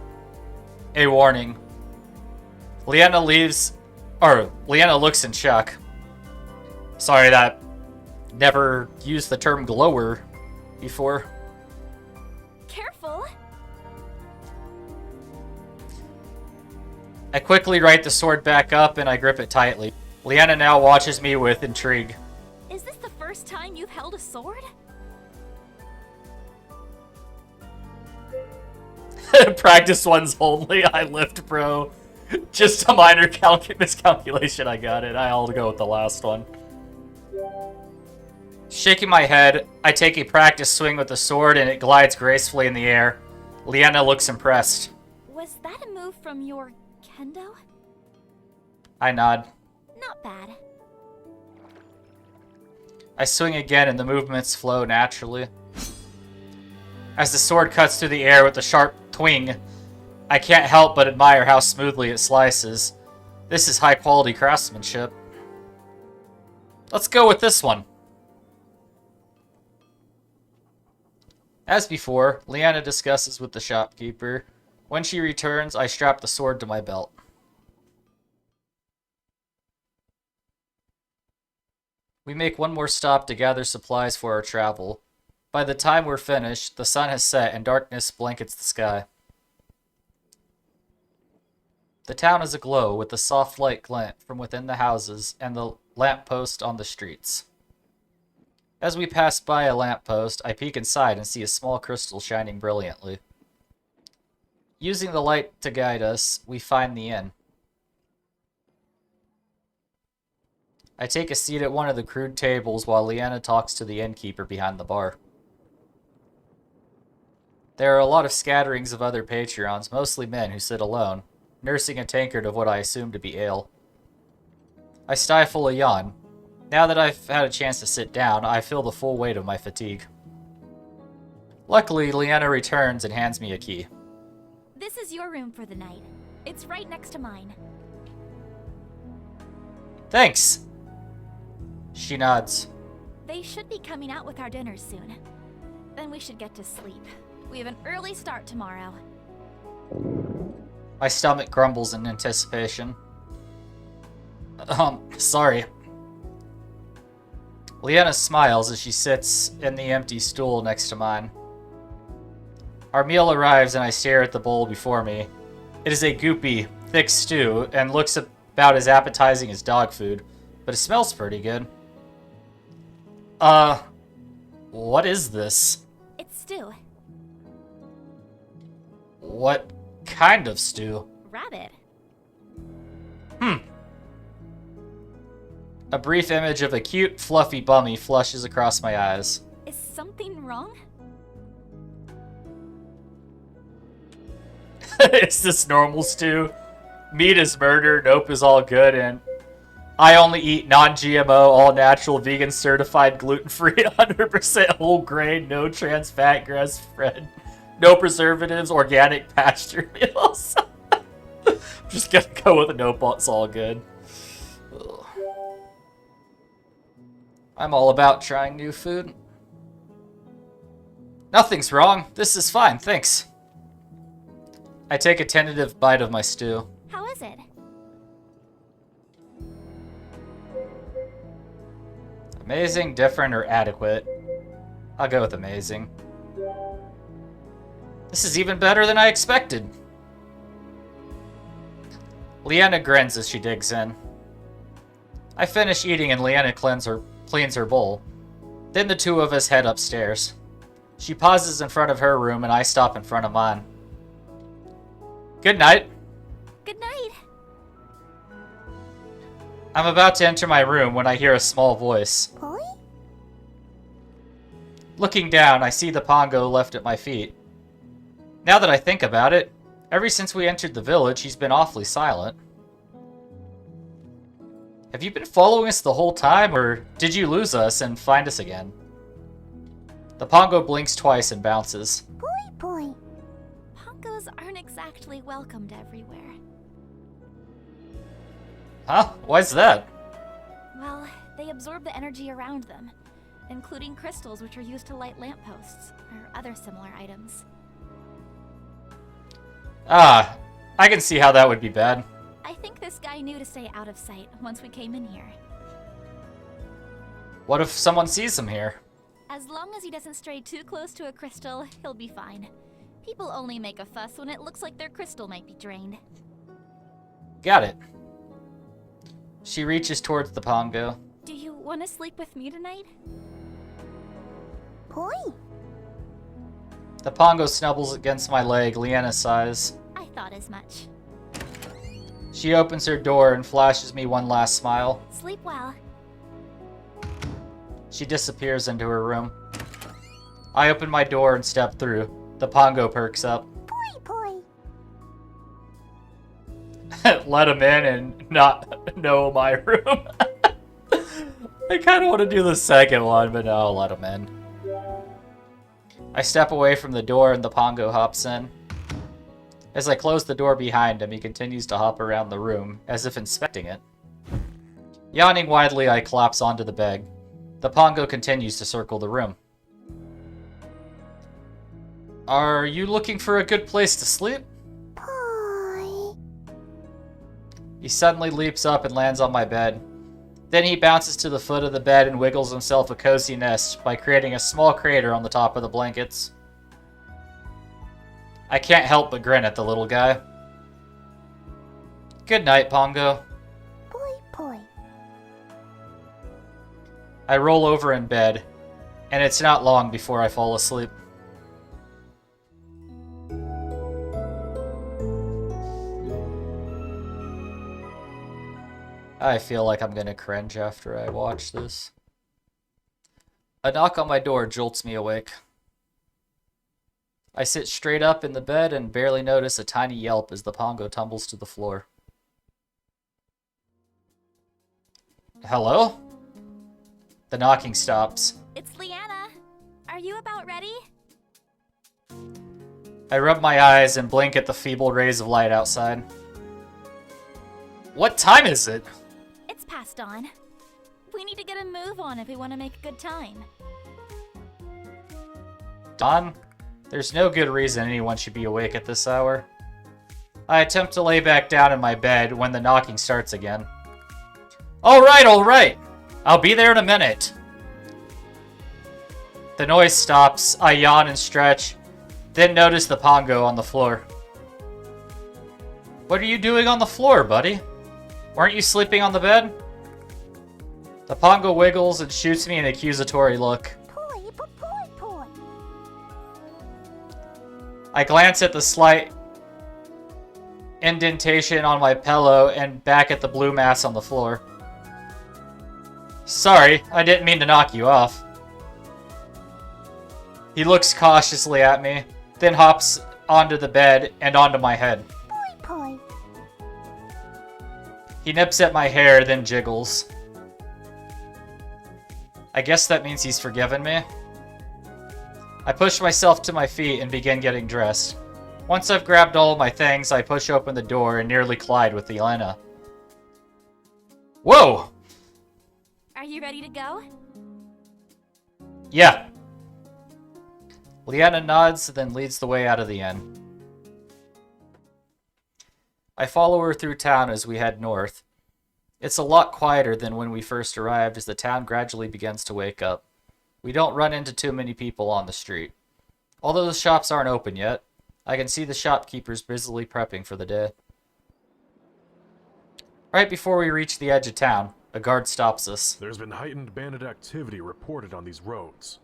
Speaker 1: a warning. Leanna looks in shock. Sorry, that never used the term glower before.
Speaker 2: Careful!
Speaker 1: I quickly right the sword back up and I grip it tightly. Leanna now watches me with intrigue.
Speaker 2: Is this the first time you've held a sword?
Speaker 1: Practice ones only. I lift, bro. Just a minor miscalculation. I got it. I'll go with the last one. Shaking my head, I take a practice swing with the sword and it glides gracefully in the air. Leanna looks impressed.
Speaker 2: Was that a move from your kendo?
Speaker 1: I nod.
Speaker 2: Not bad.
Speaker 1: I swing again and the movements flow naturally. As the sword cuts through the air with a sharp twing, I can't help but admire how smoothly it slices. This is high-quality craftsmanship. Let's go with this one. As before, Leanna discusses with the shopkeeper. When she returns, I strap the sword to my belt. We make one more stop to gather supplies for our travel. By the time we're finished, the sun has set and darkness blankets the sky. The town is aglow with the soft light glint from within the houses and the lamppost on the streets. As we pass by a lamppost, I peek inside and see a small crystal shining brilliantly. Using the light to guide us, we find the inn. I take a seat at one of the crude tables while Leanna talks to the innkeeper behind the bar. There are a lot of scatterings of other patrons, mostly men who sit alone, nursing a tankard of what I assume to be ale. I stifle a yawn. Now that I've had a chance to sit down, I feel the full weight of my fatigue. Luckily, Leanna returns and hands me a key.
Speaker 2: This is your room for the night. It's right next to mine.
Speaker 1: Thanks! She nods.
Speaker 2: They should be coming out with our dinners soon. Then we should get to sleep. We have an early start tomorrow.
Speaker 1: My stomach grumbles in anticipation. Sorry. Leanna smiles as she sits in the empty stool next to mine. Our meal arrives and I stare at the bowl before me. It is a goopy, thick stew and looks about as appetizing as dog food, but it smells pretty good. What is this?
Speaker 2: It's stew.
Speaker 1: What kind of stew?
Speaker 2: Rabbit.
Speaker 1: A brief image of a cute, fluffy bummy flushes across my eyes.
Speaker 2: Is something wrong?
Speaker 1: Is this normal stew? Meat is murder, nope is all good, and I only eat non-GMO, all-natural, vegan, certified, gluten-free, 100% whole grain, no trans fat, grass-fed, no preservatives, organic pasture meals. I'm just gonna go with a nope, it's all good. Ugh. I'm all about trying new food. Nothing's wrong. This is fine, thanks. I take a tentative bite of my stew.
Speaker 2: How is it?
Speaker 1: Amazing, different, or adequate? I'll go with amazing. This is even better than I expected. Leanna grins as she digs in. I finish eating and Leanna cleans her bowl. Then the two of us head upstairs. She pauses in front of her room and I stop in front of mine. Good night.
Speaker 2: Good night.
Speaker 1: I'm about to enter my room when I hear a small voice.
Speaker 3: Boy?
Speaker 1: Looking down, I see the Pongo left at my feet. Now that I think about it, ever since we entered the village, he's been awfully silent. Have you been following us the whole time, or did you lose us and find us again? The Pongo blinks twice and bounces.
Speaker 3: Boy.
Speaker 2: Pongos aren't exactly welcomed everywhere.
Speaker 1: Huh? Why's that?
Speaker 2: Well, they absorb the energy around them, including crystals which are used to light lampposts, or other similar items.
Speaker 1: Ah, I can see how that would be bad.
Speaker 2: I think this guy knew to stay out of sight once we came in here.
Speaker 1: What if someone sees him here?
Speaker 2: As long as he doesn't stray too close to a crystal, he'll be fine. People only make a fuss when it looks like their crystal might be drained.
Speaker 1: Got it. She reaches towards the Pongo.
Speaker 2: Do you want to sleep with me tonight?
Speaker 3: Boy?
Speaker 1: The Pongo snubbles against my leg, Leanna sighs.
Speaker 2: I thought as much.
Speaker 1: She opens her door and flashes me one last smile.
Speaker 2: Sleep well.
Speaker 1: She disappears into her room. I open my door and step through. The Pongo perks up.
Speaker 3: Boy.
Speaker 1: Let him in and not know my room. I kind of want to do the second one, but no, I'll let him in. I step away from the door and the Pongo hops in. As I close the door behind him, he continues to hop around the room, as if inspecting it. Yawning widely, I collapse onto the bed. The Pongo continues to circle the room. Are you looking for a good place to sleep?
Speaker 3: Boy.
Speaker 1: He suddenly leaps up and lands on my bed. Then he bounces to the foot of the bed and wiggles himself a cozy nest by creating a small crater on the top of the blankets. I can't help but grin at the little guy. Good night, Pongo.
Speaker 3: Poi poi.
Speaker 1: I roll over in bed, and it's not long before I fall asleep. I feel like I'm gonna cringe after I watch this. A knock on my door jolts me awake. I sit straight up in the bed and barely notice a tiny yelp as the Pongo tumbles to the floor. Hello? The knocking stops.
Speaker 2: It's Leanna. Are you about ready?
Speaker 1: I rub my eyes and blink at the feeble rays of light outside. What time is it?
Speaker 2: It's past dawn. We need to get a move on if we want to make a good time.
Speaker 1: Dawn? There's no good reason anyone should be awake at this hour. I attempt to lay back down in my bed when the knocking starts again. Alright! I'll be there in a minute. The noise stops, I yawn and stretch, then notice the Pongo on the floor. What are you doing on the floor, buddy? Weren't you sleeping on the bed? The Pongo wiggles and shoots me an accusatory look.
Speaker 3: Poi poi poi poi.
Speaker 1: I glance at the slight indentation on my pillow and back at the blue mass on the floor. Sorry, I didn't mean to knock you off. He looks cautiously at me, then hops onto the bed and onto my head.
Speaker 3: Poi poi.
Speaker 1: He nips at my hair, then jiggles. I guess that means he's forgiven me. I push myself to my feet and begin getting dressed. Once I've grabbed all of my things, I push open the door and nearly collide with Elena. Whoa!
Speaker 2: Are you ready to go?
Speaker 1: Yeah. Leanna nods, then leads the way out of the inn. I follow her through town as we head north. It's a lot quieter than when we first arrived as the town gradually begins to wake up. We don't run into too many people on the street. Although the shops aren't open yet, I can see the shopkeepers busily prepping for the day. Right before we reach the edge of town, a guard stops us.
Speaker 5: There's been heightened bandit activity reported on these roads.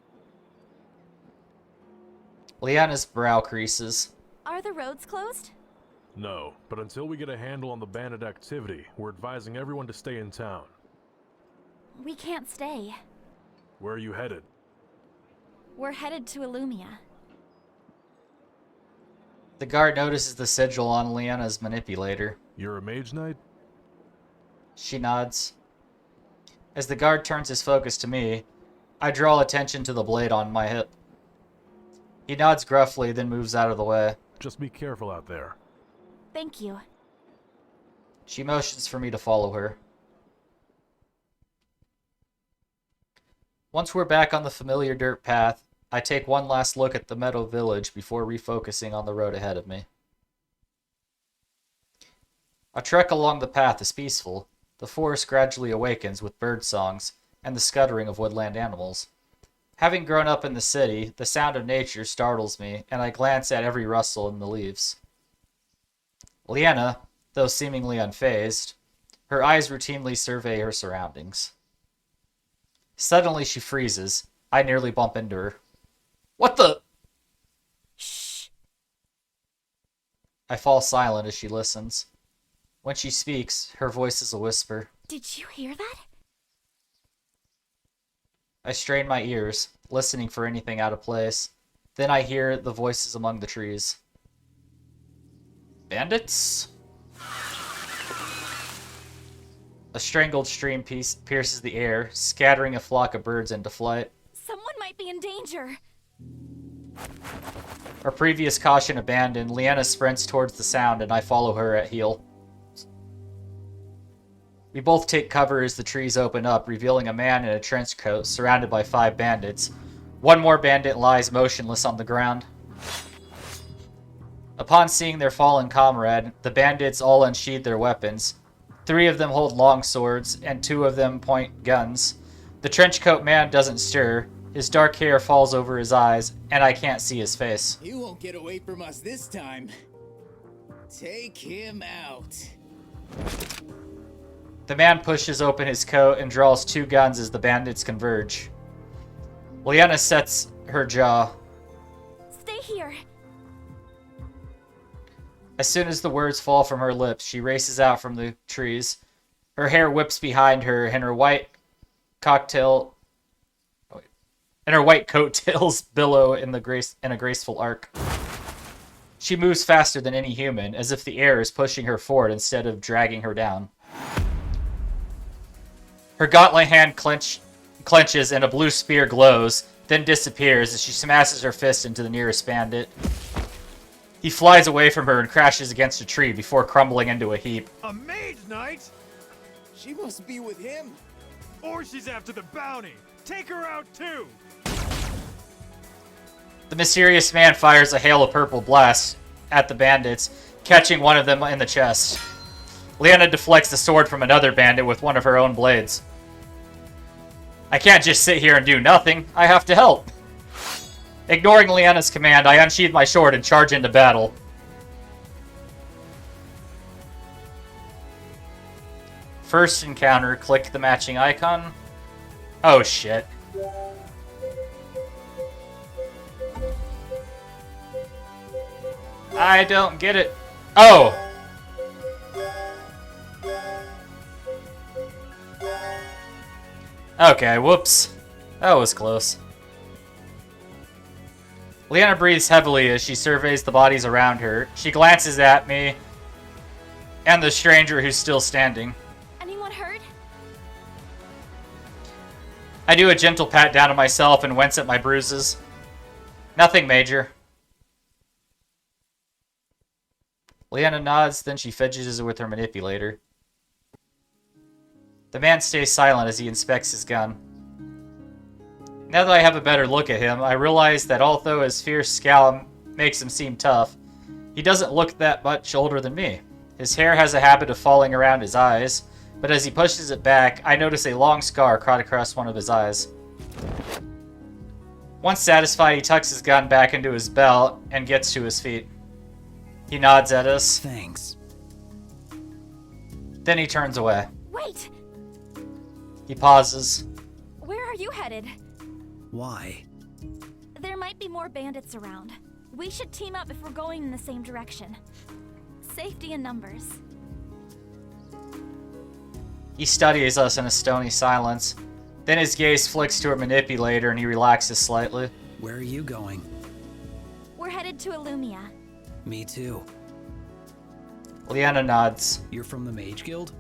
Speaker 1: Leanna's brow creases.
Speaker 2: Are the roads closed?
Speaker 5: No, but until we get a handle on the bandit activity, we're advising everyone to stay in town.
Speaker 2: We can't stay.
Speaker 5: Where are you headed?
Speaker 2: We're headed to Illumia.
Speaker 1: The guard notices the sigil on Leanna's manipulator.
Speaker 5: You're a mage knight?
Speaker 1: She nods. As the guard turns his focus to me, I draw attention to the blade on my hip. He nods gruffly, then moves out of the way.
Speaker 5: Just be careful out there.
Speaker 2: Thank you.
Speaker 1: She motions for me to follow her. Once we're back on the familiar dirt path, I take one last look at the meadow village before refocusing on the road ahead of me. Our trek along the path is peaceful. The forest gradually awakens with bird songs and the scuttering of woodland animals. Having grown up in the city, the sound of nature startles me, and I glance at every rustle in the leaves. Leanna, though seemingly unfazed, her eyes routinely survey her surroundings. Suddenly she freezes. I nearly bump into her. What the?
Speaker 2: Shh.
Speaker 1: I fall silent as she listens. When she speaks, her voice is a whisper.
Speaker 2: Did you hear that?
Speaker 1: I strain my ears, listening for anything out of place. Then I hear the voices among the trees. Bandits? A strangled stream pierces the air, scattering a flock of birds into flight.
Speaker 2: Someone might be in danger.
Speaker 1: Our previous caution abandoned, Leanna sprints towards the sound and I follow her at heel. We both take cover as the trees open up, revealing a man in a trench coat surrounded by 5 bandits. One more bandit lies motionless on the ground. Upon seeing their fallen comrade, the bandits all unsheathe their weapons. 3 of them hold long swords, and 2 of them point guns. The trenchcoat man doesn't stir. His dark hair falls over his eyes, and I can't see his face.
Speaker 6: You won't get away from us this time. Take him out.
Speaker 1: The man pushes open his coat and draws 2 guns as the bandits converge. Leanna sets her jaw.
Speaker 2: Stay here.
Speaker 1: As soon as the words fall from her lips, she races out from the trees. Her hair whips behind her, and her white coattails billow in a graceful arc. She moves faster than any human, as if the air is pushing her forward instead of dragging her down. Her gauntlet hand clenches and a blue spear glows, then disappears as she smashes her fist into the nearest bandit. He flies away from her and crashes against a tree before crumbling into a heap.
Speaker 7: A mage knight?
Speaker 6: She must be with him.
Speaker 7: Or she's after the bounty. Take her out too.
Speaker 1: The mysterious man fires a hail of purple blasts at the bandits, catching one of them in the chest. Leanna deflects the sword from another bandit with one of her own blades. I can't just sit here and do nothing. I have to help. Ignoring Leanna's command, I unsheath my sword and charge into battle. First encounter, click the matching icon. Oh shit. I don't get it. Oh! Okay, whoops. That was close. Leanna breathes heavily as she surveys the bodies around her. She glances at me and the stranger who's still standing.
Speaker 2: Anyone hurt?
Speaker 1: I do a gentle pat down on myself and wince at my bruises. Nothing major. Leanna nods, then she fidgets with her manipulator. The man stays silent as he inspects his gun. Now that I have a better look at him, I realize that although his fierce scowl makes him seem tough, he doesn't look that much older than me. His hair has a habit of falling around his eyes, but as he pushes it back, I notice a long scar cut across one of his eyes. Once satisfied, he tucks his gun back into his belt and gets to his feet. He nods at us.
Speaker 6: Thanks.
Speaker 1: Then he turns away.
Speaker 2: Wait!
Speaker 1: He pauses.
Speaker 2: Where are you headed?
Speaker 6: Why?
Speaker 2: There might be more bandits around. We should team up if we're going in the same direction. Safety in numbers.
Speaker 1: He studies us in a stony silence. Then his gaze flicks to a manipulator and he relaxes slightly.
Speaker 6: Where are you going?
Speaker 2: We're headed to Illumia.
Speaker 6: Me too.
Speaker 1: Leanna nods.
Speaker 6: You're from the Mage Guild?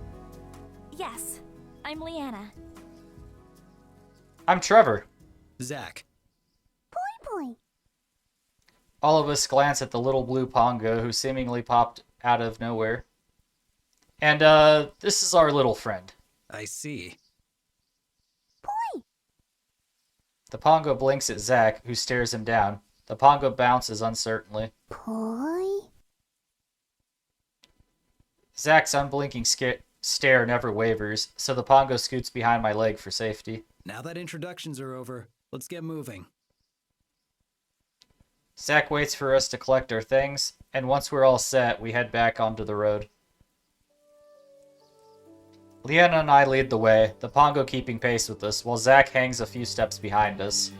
Speaker 2: Yes, I'm Leanna.
Speaker 1: I'm Trevor.
Speaker 6: Zach.
Speaker 3: Boy.
Speaker 1: All of us glance at the little blue Pongo who seemingly popped out of nowhere. And, this is our little friend.
Speaker 6: I see.
Speaker 1: The Pongo blinks at Zach, who stares him down. The Pongo bounces uncertainly.
Speaker 3: Boy.
Speaker 1: Zach's unblinking stare never wavers, so the Pongo scoots behind my leg for safety.
Speaker 6: Now that introductions are over, let's get moving.
Speaker 1: Zach waits for us to collect our things, and once we're all set, we head back onto the road. Leanna and I lead the way, the Pongo keeping pace with us, while Zach hangs a few steps behind us.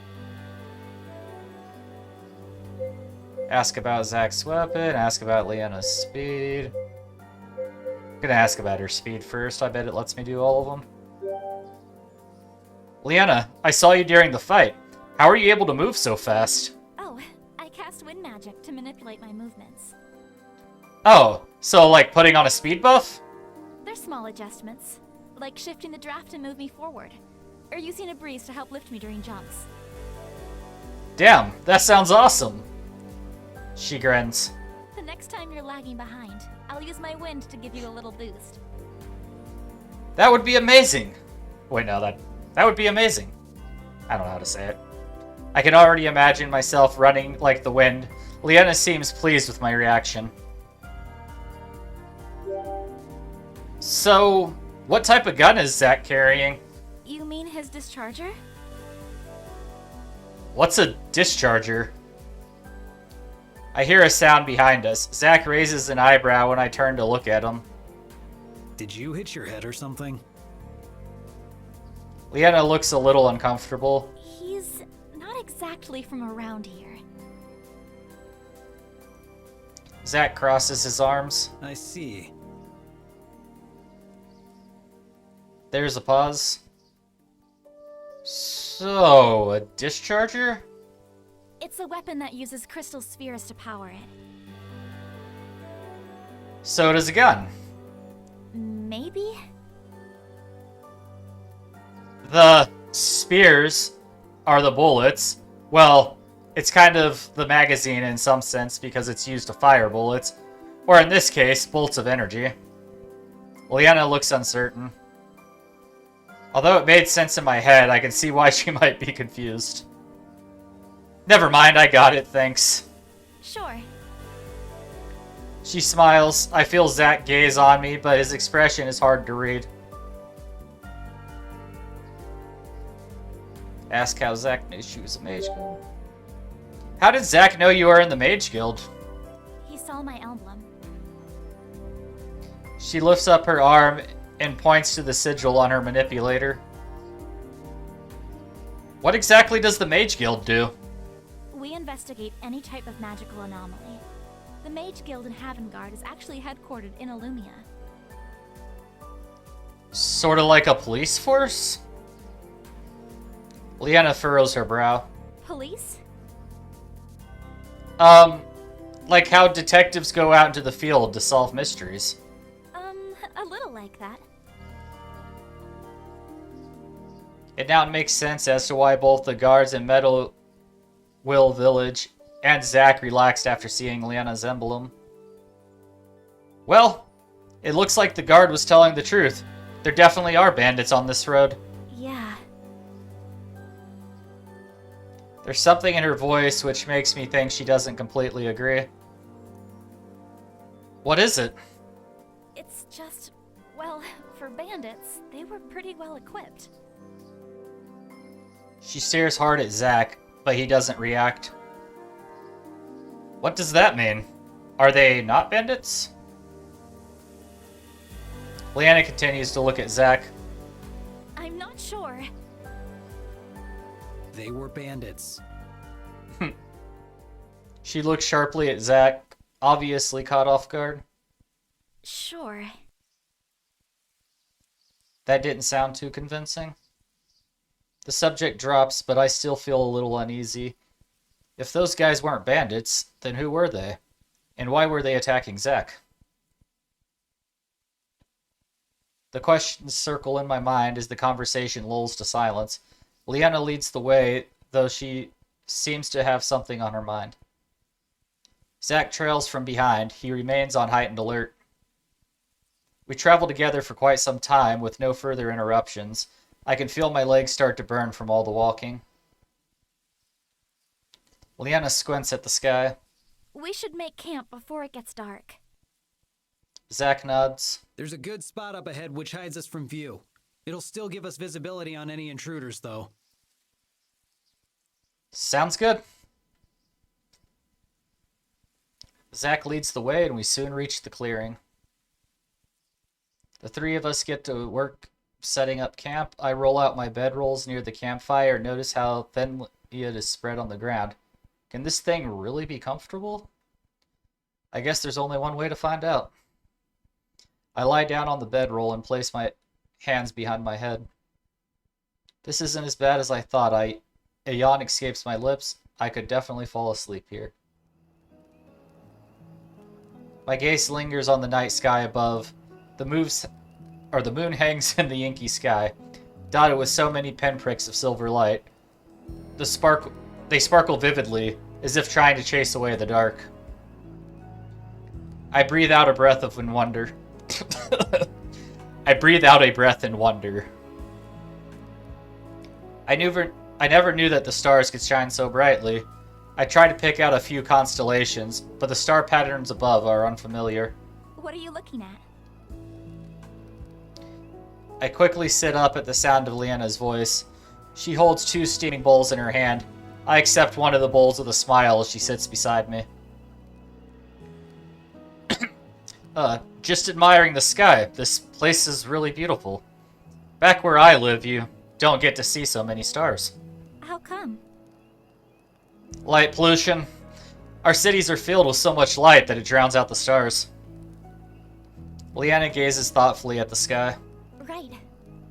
Speaker 1: Ask about Zach's weapon, ask about Leanna's speed. I'm gonna ask about her speed first, I bet it lets me do all of them. Leanna, I saw you during the fight. How are you able to move so fast?
Speaker 2: Oh, I cast wind magic to manipulate my movements.
Speaker 1: Oh, so like putting on a speed buff?
Speaker 2: They're small adjustments, like shifting the draft to move me forward, or using a breeze to help lift me during jumps.
Speaker 1: Damn, that sounds awesome. She grins.
Speaker 2: The next time you're lagging behind, I'll use my wind to give you a little boost.
Speaker 1: That would be amazing. Wait, no, that would be amazing. I don't know how to say it. I can already imagine myself running like the wind. Leanna seems pleased with my reaction. So, what type of gun is Zack carrying?
Speaker 2: You mean his discharger?
Speaker 1: What's a discharger? I hear a sound behind us. Zack raises an eyebrow when I turn to look at him.
Speaker 8: Did you hit your head or something?
Speaker 1: Leanna looks a little uncomfortable.
Speaker 2: He's not exactly from around here.
Speaker 1: Zack crosses his arms.
Speaker 8: I see.
Speaker 1: There's a pause. So, a discharger?
Speaker 2: It's a weapon that uses crystal spheres to power it.
Speaker 1: So does a gun.
Speaker 2: Maybe?
Speaker 1: The spears are the bullets. Well, it's kind of the magazine in some sense because it's used to fire bullets. Or in this case, bolts of energy. Leanna looks uncertain. Although it made sense in my head, I can see why she might be confused. Never mind, I got it, thanks.
Speaker 2: Sure.
Speaker 1: She smiles. I feel Zack gaze on me, but his expression is hard to read. Ask how Zack knew she was a mage guild. How did Zack know you are in the mage guild?
Speaker 2: He saw my emblem.
Speaker 1: She lifts up her arm and points to the sigil on her manipulator. What exactly does the mage guild do?
Speaker 2: We investigate any type of magical anomaly. The Mage Guild in Havengard is actually headquartered in Illumia.
Speaker 1: Sort of like a police force? Leanna furrows her brow.
Speaker 2: Police?
Speaker 1: Like how detectives go out into the field to solve mysteries.
Speaker 2: A little like that.
Speaker 1: It now makes sense as to why both the guards in Meadow Will Village and Zack relaxed after seeing Leanna's emblem. Well, it looks like the guard was telling the truth. There definitely are bandits on this road.
Speaker 2: Yeah.
Speaker 1: There's something in her voice which makes me think she doesn't completely agree. What is it?
Speaker 2: It's just, well, for bandits, they were pretty well equipped.
Speaker 1: She stares hard at Zack, but he doesn't react. What does that mean? Are they not bandits? Leanna continues to look at Zack.
Speaker 2: I'm not sure.
Speaker 8: They were bandits.
Speaker 1: She looks sharply at Zack, obviously caught off guard.
Speaker 2: Sure.
Speaker 1: That didn't sound too convincing. The subject drops, but I still feel a little uneasy. If those guys weren't bandits, then who were they? And why were they attacking Zack? The questions circle in my mind as the conversation lulls to silence. Leanna leads the way, though she seems to have something on her mind. Zack trails from behind. He remains on heightened alert. We travel together for quite some time with no further interruptions. I can feel my legs start to burn from all the walking. Leanna squints at the sky.
Speaker 2: We should make camp before it gets dark.
Speaker 1: Zack nods.
Speaker 8: There's a good spot up ahead which hides us from view. It'll still give us visibility on any intruders, though.
Speaker 1: Sounds good. Zack leads the way, and we soon reach the clearing. The three of us get to work setting up camp. I roll out my bedrolls near the campfire and notice how thinly it is spread on the ground. Can this thing really be comfortable? I guess there's only one way to find out. I lie down on the bedroll and place my hands behind my head. This isn't as bad as I thought. A yawn escapes my lips. I could definitely fall asleep here. My gaze lingers on the night sky above. The moon hangs in the inky sky, dotted with so many pinpricks of silver light. They sparkle vividly, as if trying to chase away the dark. I breathe out a breath of wonder. I breathe out a breath in wonder. I never knew that the stars could shine so brightly. I try to pick out a few constellations, but the star patterns above are unfamiliar.
Speaker 2: What are you looking at?
Speaker 1: I quickly sit up at the sound of Leanna's voice. She holds 2 steaming bowls in her hand. I accept one of the bowls with a smile as she sits beside me. Just admiring the sky. This place is really beautiful. Back where I live, you don't get to see so many stars.
Speaker 2: How come?
Speaker 1: Light pollution. Our cities are filled with so much light that it drowns out the stars. Leanna gazes thoughtfully at the sky.
Speaker 2: Right.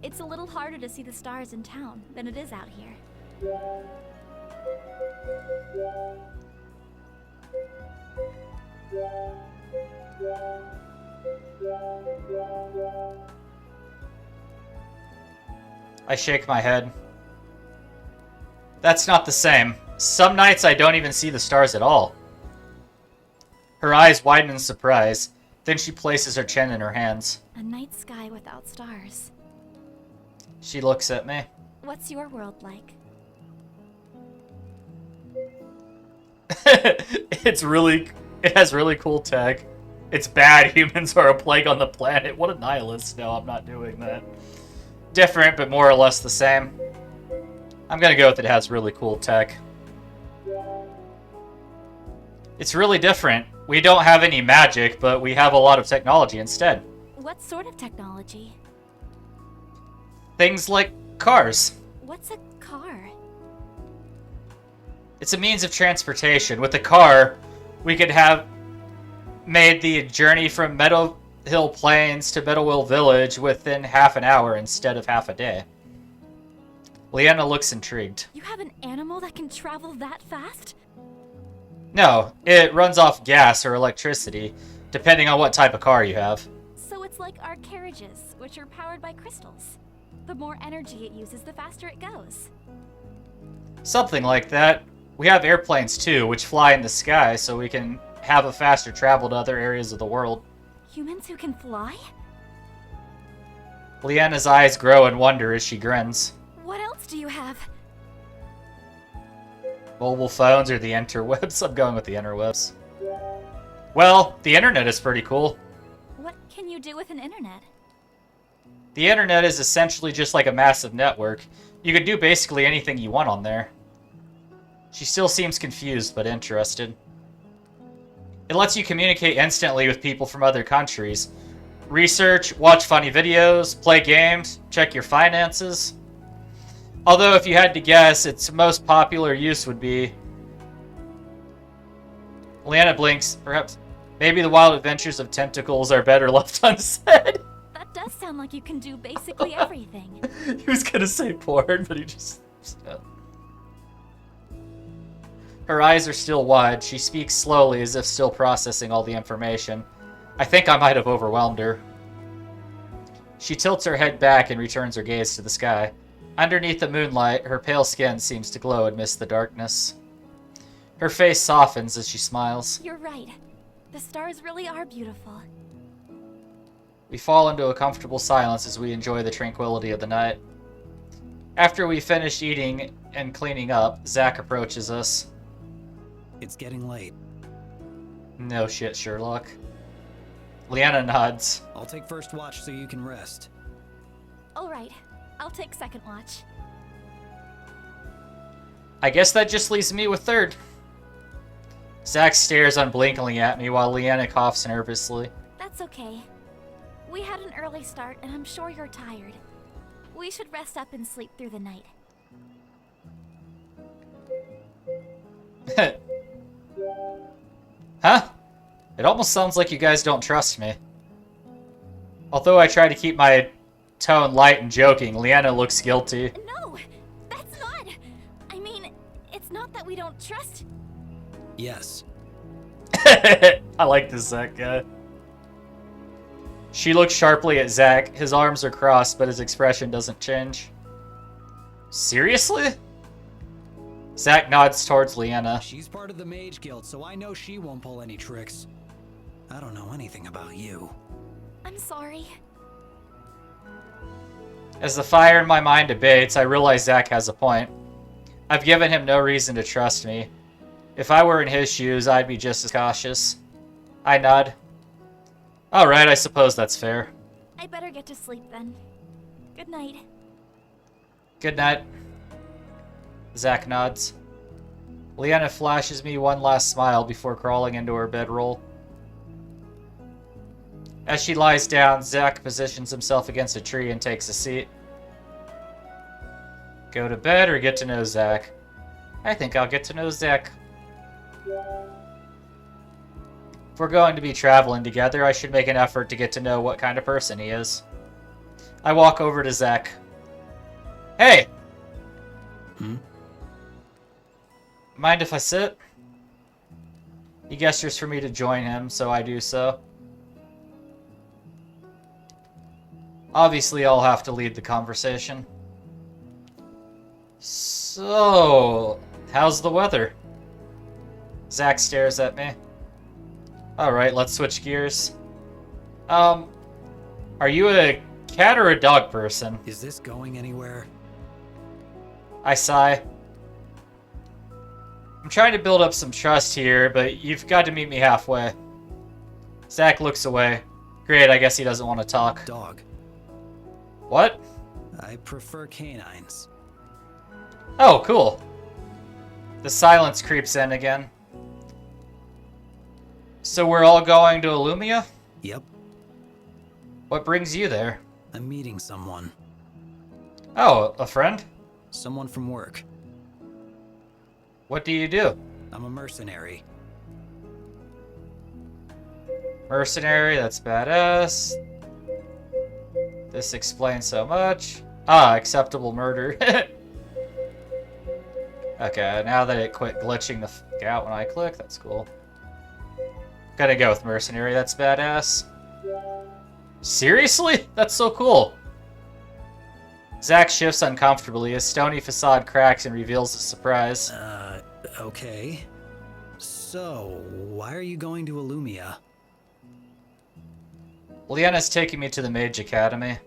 Speaker 2: It's a little harder to see the stars in town than it is out here.
Speaker 1: I shake my head. That's not the same. Some nights I don't even see the stars at all. Her eyes widen in surprise. Then she places her chin in her hands.
Speaker 2: A night sky without stars.
Speaker 1: She looks at me.
Speaker 2: What's your world like?
Speaker 1: It has really cool tech. It's bad. Humans are a plague on the planet. What a nihilist. No, I'm not doing that. Different, but more or less the same. I'm gonna go with it has really cool tech. It's really different. We don't have any magic, but we have a lot of technology instead.
Speaker 2: What sort of technology?
Speaker 1: Things like cars.
Speaker 2: What's a car?
Speaker 1: It's a means of transportation. With a car, we could have made the journey from Meadow Hill Plains to Meadowville Village within half an hour instead of half a day. Leanna looks intrigued.
Speaker 2: You have an animal that can travel that fast?
Speaker 1: No, it runs off gas or electricity, depending on what type of car you have.
Speaker 2: So it's like our carriages, which are powered by crystals. The more energy it uses, the faster it goes.
Speaker 1: Something like that. We have airplanes too, which fly in the sky, so we can have a faster travel to other areas of the world.
Speaker 2: Humans who can fly?
Speaker 1: Leanna's eyes grow in wonder as she grins.
Speaker 2: What else do you have?
Speaker 1: Mobile phones or the interwebs? I'm going with the interwebs. Well, the internet is pretty cool.
Speaker 2: What can you do with an internet?
Speaker 1: The internet is essentially just like a massive network. You can do basically anything you want on there. She still seems confused, but interested. It lets you communicate instantly with people from other countries. Research, watch funny videos, play games, check your finances. Although, if you had to guess, its most popular use would be... Leanna blinks. Perhaps, maybe the wild adventures of tentacles are better left unsaid.
Speaker 2: That does sound like you can do basically everything.
Speaker 1: He was gonna say porn, but he just... Her eyes are still wide. She speaks slowly, as if still processing all the information. I think I might have overwhelmed her. She tilts her head back and returns her gaze to the sky. Underneath the moonlight, her pale skin seems to glow amidst the darkness. Her face softens as she smiles.
Speaker 2: You're right. The stars really are beautiful.
Speaker 1: We fall into a comfortable silence as we enjoy the tranquility of the night. After we finish eating and cleaning up, Zach approaches us.
Speaker 8: It's getting late.
Speaker 1: No shit, Sherlock. Leanna nods.
Speaker 8: I'll take first watch so you can rest.
Speaker 2: All right. I'll take second watch.
Speaker 1: I guess that just leaves me with third. Zach stares unblinkingly at me while Leanna coughs nervously.
Speaker 2: That's okay. We had an early start, and I'm sure you're tired. We should rest up and sleep through the night.
Speaker 1: Huh? It almost sounds like you guys don't trust me. Although I try to keep my tone light and joking, Leanna looks guilty.
Speaker 2: No! That's not... I mean, it's not that we don't trust...
Speaker 8: Yes.
Speaker 1: I like this Zach guy. She looks sharply at Zach. His arms are crossed, but his expression doesn't change. Seriously? Zach nods towards Leanna.
Speaker 8: She's part of the Mage Guild, so I know she won't pull any tricks. I don't know anything about you.
Speaker 2: I'm sorry.
Speaker 1: As the fire in my mind abates, I realize Zach has a point. I've given him no reason to trust me. If I were in his shoes, I'd be just as cautious. I nod. Alright, I suppose that's fair.
Speaker 2: I better get to sleep then. Good night.
Speaker 1: Good night. Zack nods. Leanna flashes me one last smile before crawling into her bedroll. As she lies down, Zack positions himself against a tree and takes a seat. Go to bed or get to know Zack? I think I'll get to know Zack. If we're going to be traveling together, I should make an effort to get to know what kind of person he is. I walk over to Zack. Hey! Mind if I sit? He gestures for me to join him, so I do so. Obviously, I'll have to lead the conversation. So, how's the weather? Zack stares at me. Alright, let's switch gears. Are you a cat or a dog person?
Speaker 8: Is this going anywhere?
Speaker 1: I sigh. I'm trying to build up some trust here, but you've got to meet me halfway. Zack looks away. Great, I guess he doesn't want to talk.
Speaker 8: Dog.
Speaker 1: What?
Speaker 8: I prefer canines.
Speaker 1: Oh, cool. The silence creeps in again. So we're all going to Illumia?
Speaker 8: Yep.
Speaker 1: What brings you there?
Speaker 8: I'm meeting someone.
Speaker 1: Oh, a friend?
Speaker 8: Someone from work.
Speaker 1: What do you do?
Speaker 8: I'm a mercenary.
Speaker 1: Mercenary, that's badass. This explains so much. Ah, acceptable murder. Okay, now that it quit glitching the fuck out when I click, that's cool. Gotta go with mercenary, that's badass. Seriously? That's so cool. Zack shifts uncomfortably. His stony facade cracks and reveals his surprise.
Speaker 8: Okay. So, why are you going to Illumia?
Speaker 1: Leanna's taking me to the Mage Academy.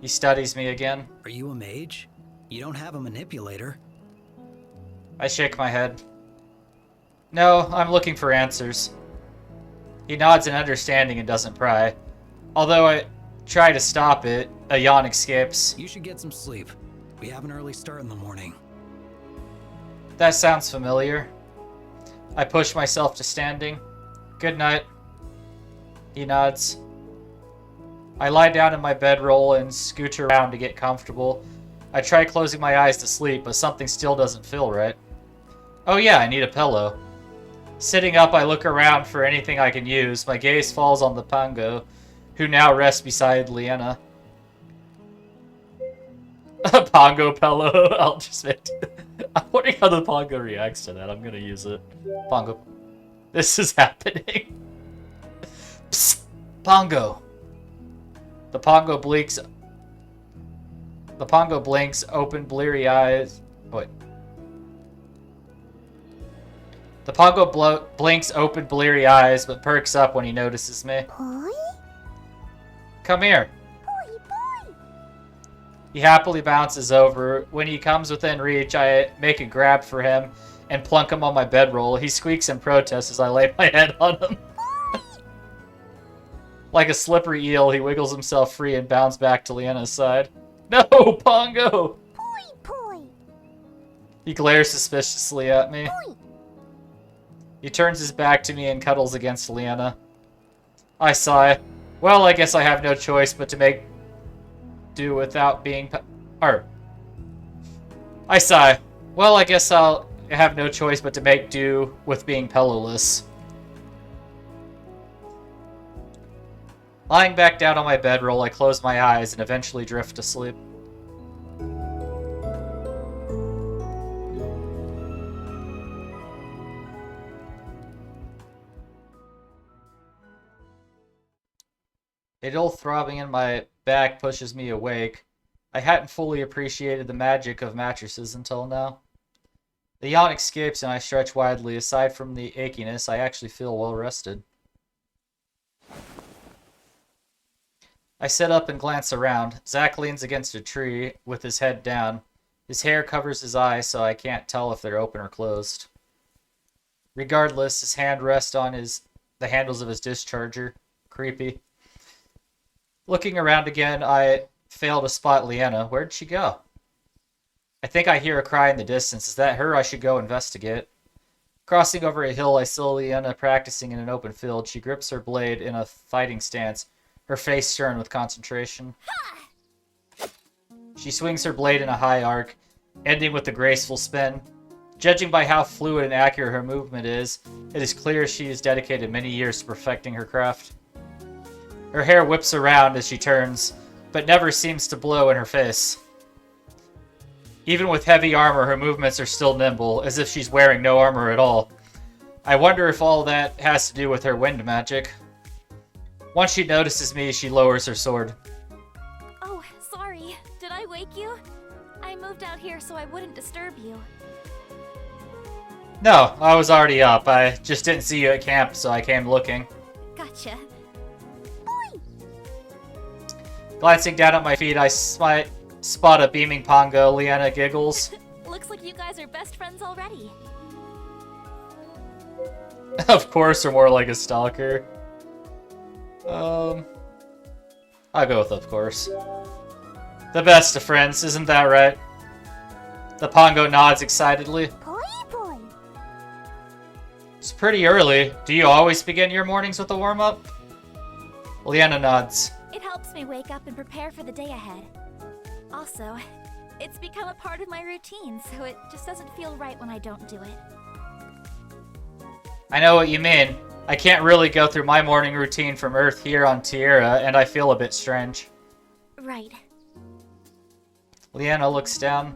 Speaker 1: He studies me again.
Speaker 8: Are you a mage? You don't have a manipulator.
Speaker 1: I shake my head. No, I'm looking for answers. He nods in understanding and doesn't pry. Although I try to stop it, a yawn escapes.
Speaker 8: You should get some sleep. We have an early start in the morning.
Speaker 1: That sounds familiar. I push myself to standing. Good night. He nods. I lie down in my bedroll and scooch around to get comfortable. I try closing my eyes to sleep, but something still doesn't feel right. Oh yeah, I need a pillow. Sitting up, I look around for anything I can use. My gaze falls on the Pongo, who now rests beside Leanna. A Pongo pillow. I'll just make I'm wondering how the Pongo reacts to that. I'm gonna use it. Pongo. This is happening. Psst. Pongo. The Pongo blinks. The Pongo blinks, open, bleary eyes. Wait. The Pongo blinks, open, bleary eyes, but perks up when he notices me.
Speaker 3: Boy?
Speaker 1: Come here.
Speaker 3: Boy.
Speaker 1: He happily bounces over. When he comes within reach, I make a grab for him and plunk him on my bedroll. He squeaks in protest as I lay my head on him. Like a slippery eel, he wiggles himself free and bounds back to Leanna's side. No, Pongo!
Speaker 3: Boy.
Speaker 1: He glares suspiciously at me.
Speaker 3: Boy.
Speaker 1: He turns his back to me and cuddles against Leanna. I sigh. Well, I guess I have no choice but to make do without being I sigh. Well, I guess I'll have no choice but to make do with being pillowless. Lying back down on my bedroll, I close my eyes and eventually drift to sleep. A dull throbbing in my back pushes me awake. I hadn't fully appreciated the magic of mattresses until now. The yawn escapes and I stretch widely. Aside from the achiness, I actually feel well rested. I sit up and glance around. Zack leans against a tree with his head down. His hair covers his eyes, so I can't tell if they're open or closed. Regardless, his hand rests on the handles of his discharger. Creepy. Looking around again, I fail to spot Leanna. Where'd she go? I think I hear a cry in the distance. Is that her? I should go investigate. Crossing over a hill, I saw Leanna practicing in an open field. She grips her blade in a fighting stance, her face stern with concentration. She swings her blade in a high arc, ending with a graceful spin. Judging by how fluid and accurate her movement is, it is clear she has dedicated many years to perfecting her craft. Her hair whips around as she turns, but never seems to blow in her face. Even with heavy armor, her movements are still nimble, as if she's wearing no armor at all. I wonder if all that has to do with her wind magic. Once she notices me, she lowers her sword.
Speaker 2: Oh, sorry. Did I wake you? I moved out here so I wouldn't disturb you.
Speaker 1: No, I was already up. I just didn't see you at camp, so I came looking.
Speaker 2: Gotcha.
Speaker 1: Glancing down at my feet, I spot a beaming Pongo. Leanna giggles.
Speaker 2: Looks like you guys are best friends already.
Speaker 1: Of course, or more like a stalker. I'll go with of course. The best of friends, isn't that right? The Pongo nods excitedly.
Speaker 3: Boy, boy.
Speaker 1: It's pretty early. Do you always begin your mornings with a warm-up? Leanna nods.
Speaker 2: It helps me wake up and prepare for the day ahead. Also, it's become a part of my routine, so it just doesn't feel right when I don't do it.
Speaker 1: I know what you mean. I can't really go through my morning routine from Earth here on Tierra, and I feel a bit strange.
Speaker 2: Right.
Speaker 1: Leanna looks down.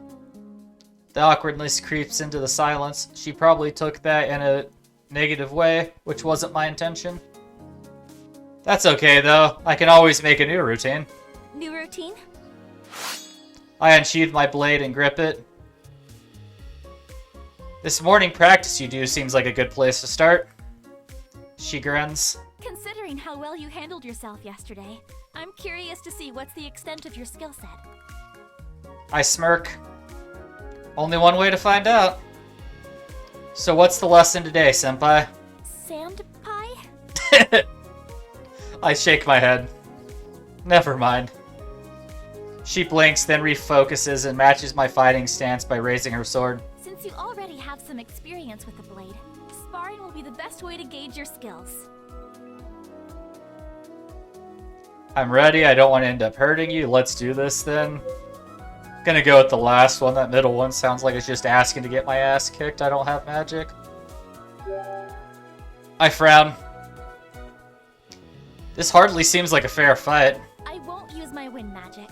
Speaker 1: The awkwardness creeps into the silence. She probably took that in a negative way, which wasn't my intention. That's okay, though. I can always make a new routine.
Speaker 2: New routine?
Speaker 1: I unsheath my blade and grip it. This morning practice you do seems like a good place to start. She grins.
Speaker 2: Considering how well you handled yourself yesterday, I'm curious to see what's the extent of your skill set.
Speaker 1: I smirk. Only one way to find out. So what's the lesson today, senpai?
Speaker 2: Sand pie?
Speaker 1: I shake my head. Never mind. She blinks, then refocuses and matches my fighting stance by raising her sword.
Speaker 2: Since you already have some experience with the blade, sparring will be the best way to gauge your skills.
Speaker 1: I'm ready. I don't want to end up hurting you. Let's do this then. Gonna go with the last one. That middle one sounds like it's just asking to get my ass kicked. I don't have magic. I frown. This hardly seems like a fair fight.
Speaker 2: I won't use my wind magic.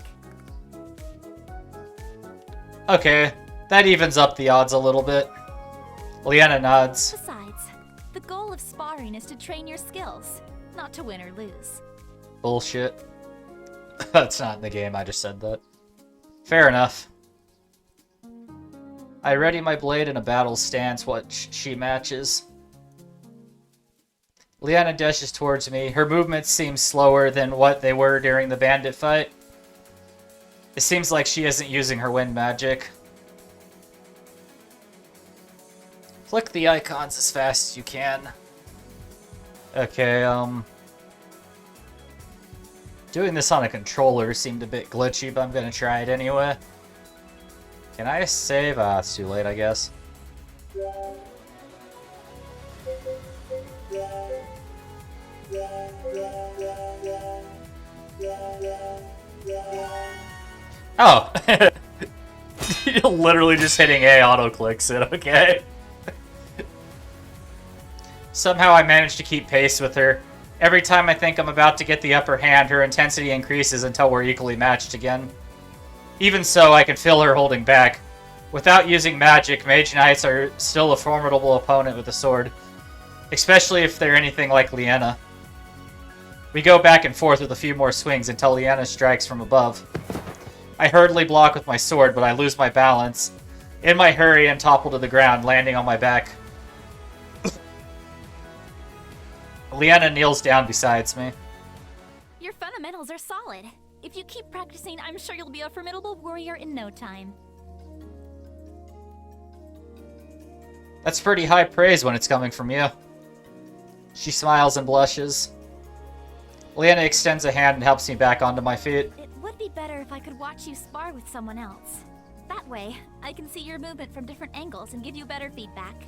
Speaker 1: Okay, that evens up the odds a little bit. Leanna nods.
Speaker 2: Besides, the goal of sparring is to train your skills, not to win or lose.
Speaker 1: Bullshit. That's not in the game, I just said that. Fair enough. I ready my blade in a battle stance, what she matches. Leanna dashes towards me. Her movements seem slower than what they were during the bandit fight. It seems like she isn't using her wind magic. Click the icons as fast as you can. Okay, doing this on a controller seemed a bit glitchy, but I'm gonna try it anyway. Can I save? It's too late, I guess. Oh! Literally just hitting A auto-clicks it, okay? Somehow I managed to keep pace with her. Every time I think I'm about to get the upper hand, her intensity increases until we're equally matched again. Even so, I can feel her holding back. Without using magic, Mage Knights are still a formidable opponent with a sword. Especially if they're anything like Leanna. We go back and forth with a few more swings until Leanna strikes from above. I hurriedly block with my sword, but I lose my balance. In my hurry, and topple to the ground, landing on my back. Leanna kneels down beside me.
Speaker 2: Your fundamentals are solid. If you keep practicing, I'm sure you'll be a formidable warrior in no time.
Speaker 1: That's pretty high praise when it's coming from you. She smiles and blushes. Leanna extends a hand and helps me back onto my feet.
Speaker 2: It would be better if I could watch you spar with someone else. That way, I can see your movement from different angles and give you better feedback.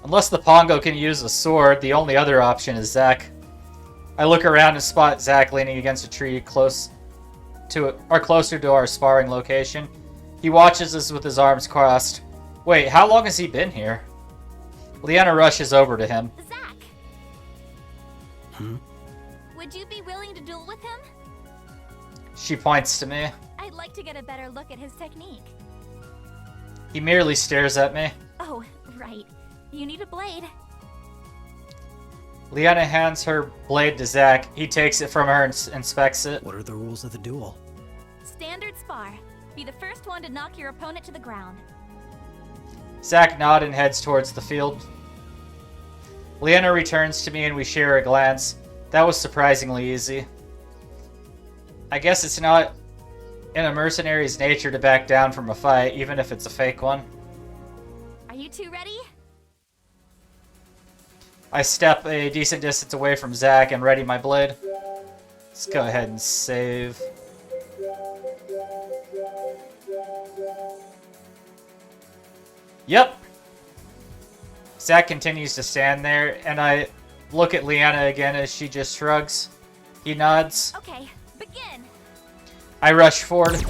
Speaker 1: Unless the Pongo can use a sword, the only other option is Zack. I look around and spot Zack leaning against a tree closer to our sparring location. He watches us with his arms crossed. Wait, how long has he been here? Leanna rushes over to him.
Speaker 2: Zack! Would you be willing to duel with him?
Speaker 1: She points to me.
Speaker 2: I'd like to get a better look at his technique.
Speaker 1: He merely stares at me.
Speaker 2: Oh, right. You need a blade.
Speaker 1: Leanna hands her blade to Zack. He takes it from her and inspects it.
Speaker 8: What are the rules of the duel?
Speaker 2: Standard spar. Be the first one to knock your opponent to the ground.
Speaker 1: Zack nods and heads towards the field. Leanna returns to me and we share a glance. That was surprisingly easy. I guess it's not in a mercenary's nature to back down from a fight, even if it's a fake one.
Speaker 2: Are you two ready?
Speaker 1: I step a decent distance away from Zack and ready my blade. Let's go ahead and save. Yep. Zack continues to stand there, and I look at Leanna again as she just shrugs. He nods.
Speaker 2: Okay, begin.
Speaker 1: I rush forward.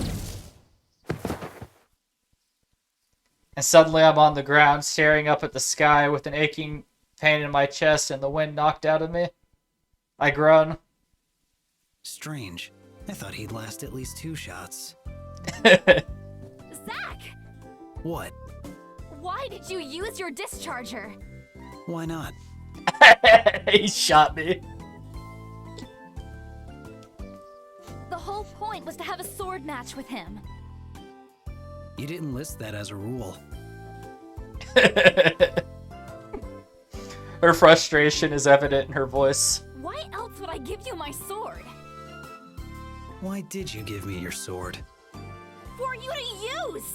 Speaker 1: And suddenly I'm on the ground, staring up at the sky with an aching pain in my chest and the wind knocked out of me. I groan.
Speaker 8: Strange. I thought he'd last at least 2 shots.
Speaker 2: Zack!
Speaker 8: What?
Speaker 2: Why did you use your discharger?
Speaker 8: Why not?
Speaker 1: He shot me.
Speaker 2: The whole point was to have a sword match with him.
Speaker 8: You didn't list that as a rule.
Speaker 1: Her frustration is evident in her voice.
Speaker 2: Why else would I give you my sword?
Speaker 8: Why did you give me your sword?
Speaker 2: For you to use!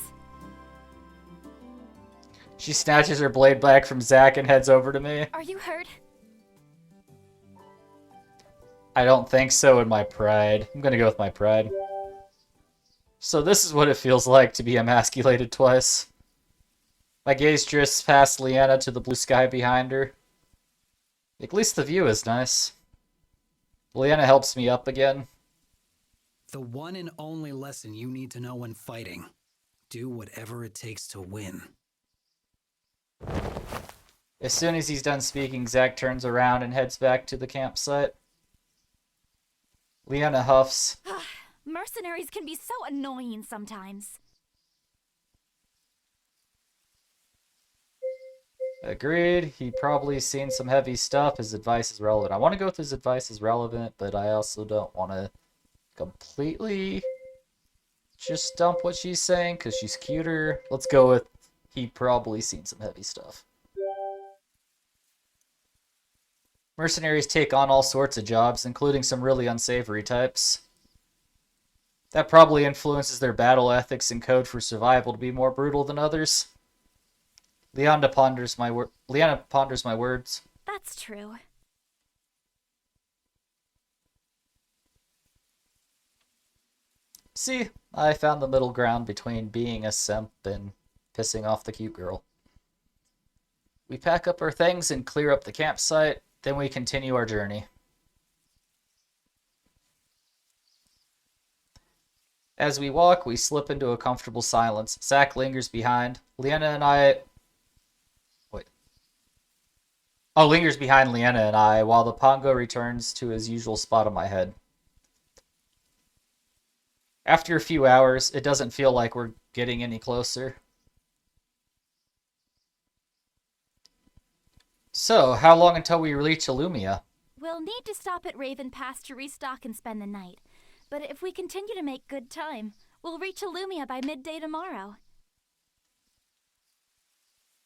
Speaker 1: She snatches her blade back from Zack and heads over to me.
Speaker 2: Are you hurt?
Speaker 1: I don't think so in my pride. I'm gonna go with my pride. So this is what it feels like to be emasculated twice. My gaze drifts past Leanna to the blue sky behind her. At least the view is nice. Leanna helps me up again.
Speaker 8: The one and only lesson you need to know when fighting. Do whatever it takes to win.
Speaker 1: As soon as he's done speaking, Zack turns around and heads back to the campsite. Leanna huffs.
Speaker 2: Mercenaries can be so annoying sometimes.
Speaker 1: Agreed. He probably seen some heavy stuff. His advice is relevant. I want to go with his advice is relevant, but I also don't want to completely just dump what she's saying because she's cuter. Let's go with he probably seen some heavy stuff. Mercenaries take on all sorts of jobs, including some really unsavory types. That probably influences their battle ethics and code for survival to be more brutal than others. Leanna ponders my words.
Speaker 2: That's true.
Speaker 1: See, I found the middle ground between being a simp and pissing off the cute girl. We pack up our things and clear up the campsite, then we continue our journey. As we walk, we slip into a comfortable silence. Zack lingers behind. Lingers behind Leanna and I, while the Pongo returns to his usual spot on my head. After a few hours, it doesn't feel like we're getting any closer. So, how long until we reach Illumia?
Speaker 2: We'll need to stop at Raven Pass to restock and spend the night. But if we continue to make good time, we'll reach Illumia by midday tomorrow.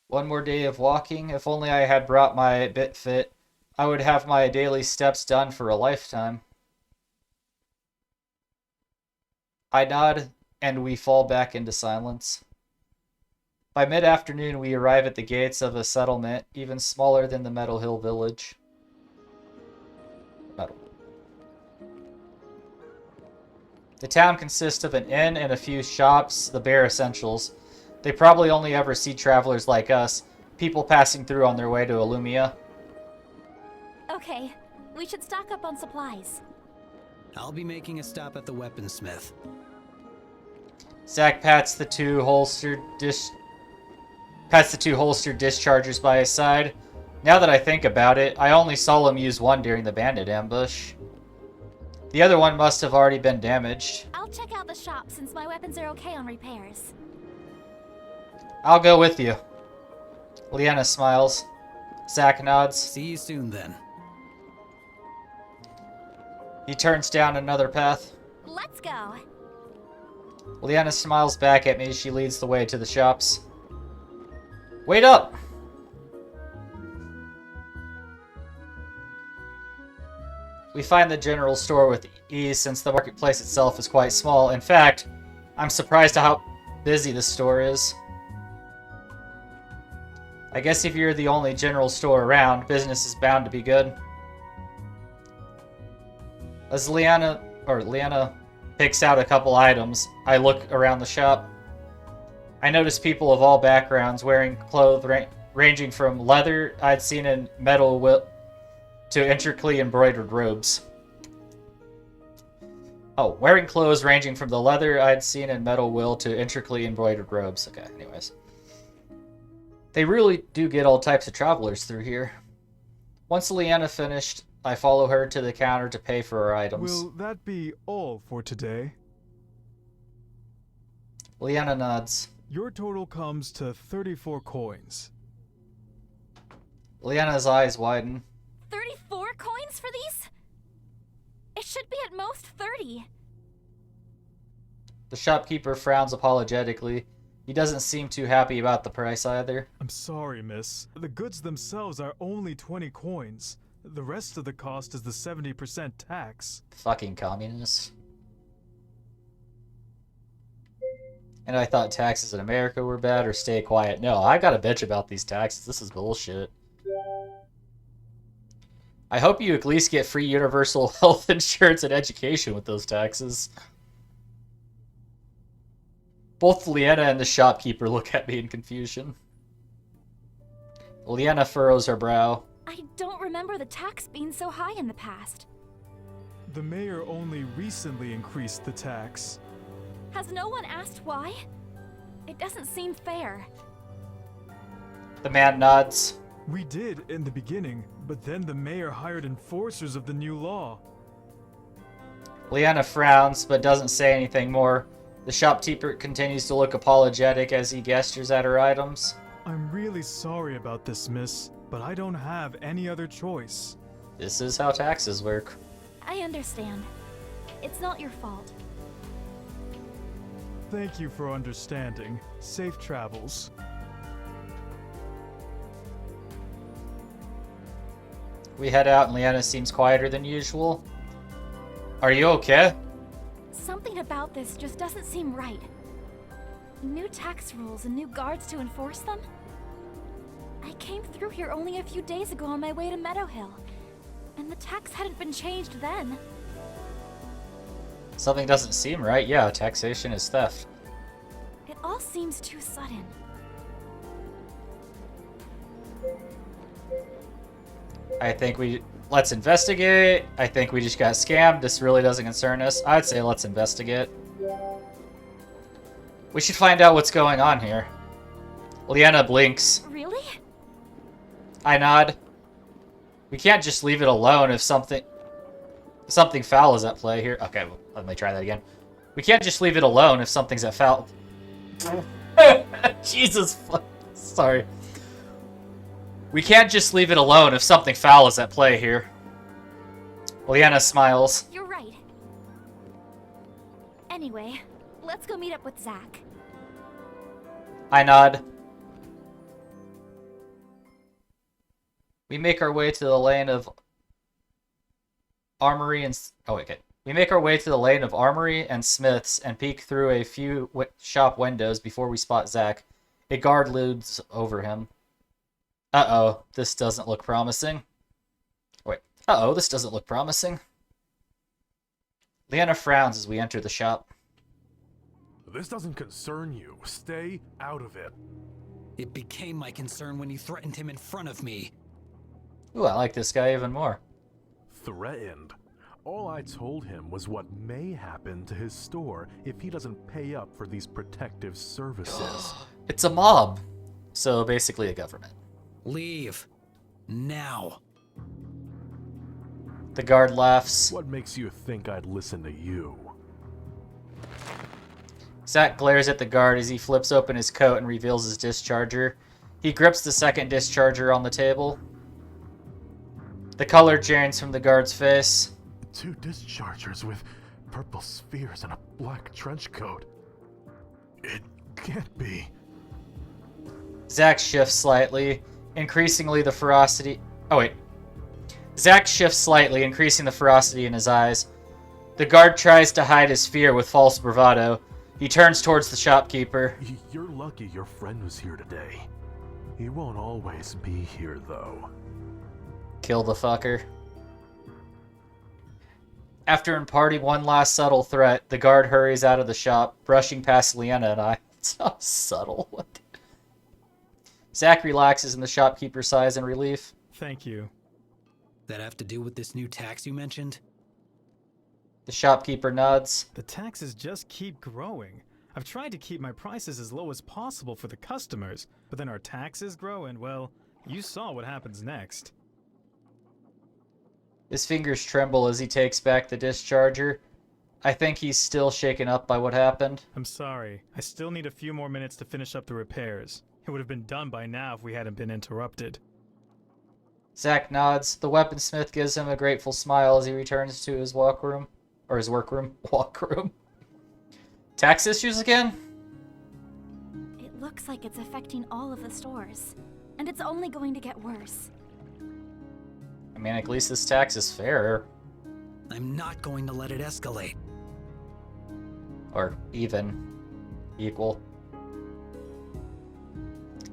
Speaker 1: One more day of walking. If only I had brought my BitFit, I would have my daily steps done for a lifetime. I nod, and we fall back into silence. By mid-afternoon, we arrive at the gates of a settlement even smaller than the Metal Hill village. The town consists of an inn and a few shops, the bare essentials. They probably only ever see travelers like us, people passing through on their way to Illumia.
Speaker 2: Okay, we should stock up on supplies.
Speaker 8: I'll be making a stop at the weaponsmith.
Speaker 1: Zack pats the two holstered dischargers by his side. Now that I think about it, I only saw him use one during the bandit ambush. The other one must have already been damaged.
Speaker 2: I'll check out the shop since my weapons are okay on repairs.
Speaker 1: I'll go with you. Leanna smiles. Zack nods.
Speaker 8: See you soon then.
Speaker 1: He turns down another path.
Speaker 2: Let's go.
Speaker 1: Leanna smiles back at me as she leads the way to the shops. Wait up! We find the general store with ease since the marketplace itself is quite small. In fact, I'm surprised at how busy the store is. I guess if you're the only general store around, business is bound to be good. As Leanna picks out a couple items, I look around the shop. I notice people of all backgrounds wearing clothes ranging from leather I'd seen in metal to intricately embroidered robes. Oh, wearing clothes ranging from the leather I'd seen in metal will to intricately embroidered robes. Okay, anyways. They really do get all types of travelers through here. Once Leanna finished, I follow her to the counter to pay for her items.
Speaker 7: Will that be all for today?
Speaker 1: Leanna nods.
Speaker 7: Your total comes to 34 coins.
Speaker 1: Leanna's eyes widen.
Speaker 2: 34 coins for these? It should be at most 30.
Speaker 1: The shopkeeper frowns apologetically. He doesn't seem too happy about the price either.
Speaker 7: I'm sorry, miss. The goods themselves are only 20 coins. The rest of the cost is the 70% tax.
Speaker 1: Fucking communists. And I thought taxes in America were bad, or stay quiet. No, I got a bitch about these taxes. This is bullshit. I hope you at least get free universal health insurance and education with those taxes. Both Leanna and the shopkeeper look at me in confusion. Leanna furrows her brow.
Speaker 2: I don't remember the tax being so high in the past.
Speaker 7: The mayor only recently increased the tax.
Speaker 2: Has no one asked why? It doesn't seem fair.
Speaker 1: The man nods.
Speaker 7: We did in the beginning, but then the mayor hired enforcers of the new law.
Speaker 1: Leanna frowns, but doesn't say anything more. The shopkeeper continues to look apologetic as he gestures at her items.
Speaker 7: I'm really sorry about this, miss, but I don't have any other choice.
Speaker 1: This is how taxes work.
Speaker 2: I understand. It's not your fault.
Speaker 7: Thank you for understanding. Safe travels.
Speaker 1: We head out and Leanna seems quieter than usual. Are you okay?
Speaker 2: Something about this just doesn't seem right. New tax rules and new guards to enforce them? I came through here only a few days ago on my way to Meadow Hill, and the tax hadn't been changed then.
Speaker 1: Something doesn't seem right. Yeah, taxation is theft.
Speaker 2: It all seems too sudden.
Speaker 1: I think let's investigate. I think we just got scammed. This really doesn't concern us. I'd say let's investigate. We should find out what's going on here. Leanna blinks.
Speaker 2: Really?
Speaker 1: I nod. We can't just leave it alone if something foul is at play here. Okay, well, let me try that again. We can't just leave it alone if something's at foul. Jesus, sorry. We can't just leave it alone if something foul is at play here. Leanna smiles.
Speaker 2: You're right. Anyway, let's go meet up with Zack.
Speaker 1: I nod. We make our way to the lane of armory and... Oh, wait, okay. We make our way to the lane of armory and smiths and peek through a few shop windows before we spot Zack. A guard looms over him. Uh-oh, this doesn't look promising. Wait, uh-oh, this doesn't look promising. Leanna frowns as we enter the shop.
Speaker 5: This doesn't concern you. Stay out of it.
Speaker 8: It became my concern when you threatened him in front of me.
Speaker 1: Ooh, I like this guy even more.
Speaker 5: Threatened. All I told him was what may happen to his store if he doesn't pay up for these protective services.
Speaker 1: It's a mob. So basically a government.
Speaker 8: Leave. Now.
Speaker 1: The guard laughs.
Speaker 5: What makes you think I'd listen to you?
Speaker 1: Zack glares at the guard as he flips open his coat and reveals his discharger. He grips the second discharger on the table. The color drains from the guard's face.
Speaker 5: 2 dischargers with purple spheres and a black trench coat. It can't be.
Speaker 1: Zack shifts slightly, increasingly the ferocity... Oh, wait. Zack shifts slightly, increasing the ferocity in his eyes. The guard tries to hide his fear with false bravado. He turns towards the shopkeeper.
Speaker 5: You're lucky your friend was here today. He won't always be here, though.
Speaker 1: Kill the fucker. After imparting one last subtle threat, the guard hurries out of the shop, brushing past Leanna and I. It's so subtle. What the... Zack relaxes and the shopkeeper sighs in relief.
Speaker 7: Thank you.
Speaker 8: That have to do with this new tax you mentioned?
Speaker 1: The shopkeeper nods.
Speaker 7: The taxes just keep growing. I've tried to keep my prices as low as possible for the customers, but then our taxes grow and, well, you saw what happens next.
Speaker 1: His fingers tremble as he takes back the discharger. I think he's still shaken up by what happened.
Speaker 7: I'm sorry. I still need a few more minutes to finish up the repairs. It would have been done by now if we hadn't been interrupted.
Speaker 1: Zack nods. The weaponsmith gives him a grateful smile as he returns to his workroom. Or his workroom. Walkroom. Tax issues again?
Speaker 2: It looks like it's affecting all of the stores. And it's only going to get worse.
Speaker 1: I mean, at least this tax is fair.
Speaker 8: I'm not going to let it escalate.
Speaker 1: Or even. Equal.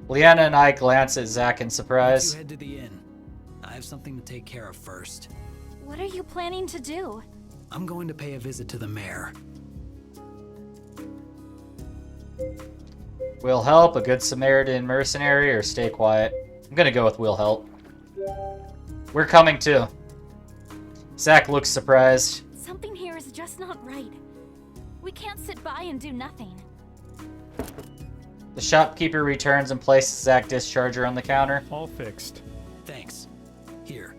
Speaker 1: Leanna and I glance at Zack in surprise.
Speaker 8: You head to the inn. I have something to take care of first.
Speaker 2: What are you planning to do?
Speaker 8: I'm going to pay a visit to the mayor.
Speaker 1: Will help, a good Samaritan mercenary, or stay quiet? I'm gonna go with will help. We're coming too. Zack looks surprised.
Speaker 2: Something here is just not right. We can't sit by and do nothing.
Speaker 1: The shopkeeper returns and places Zack's discharger on the counter.
Speaker 7: All fixed.
Speaker 8: Thanks. Here.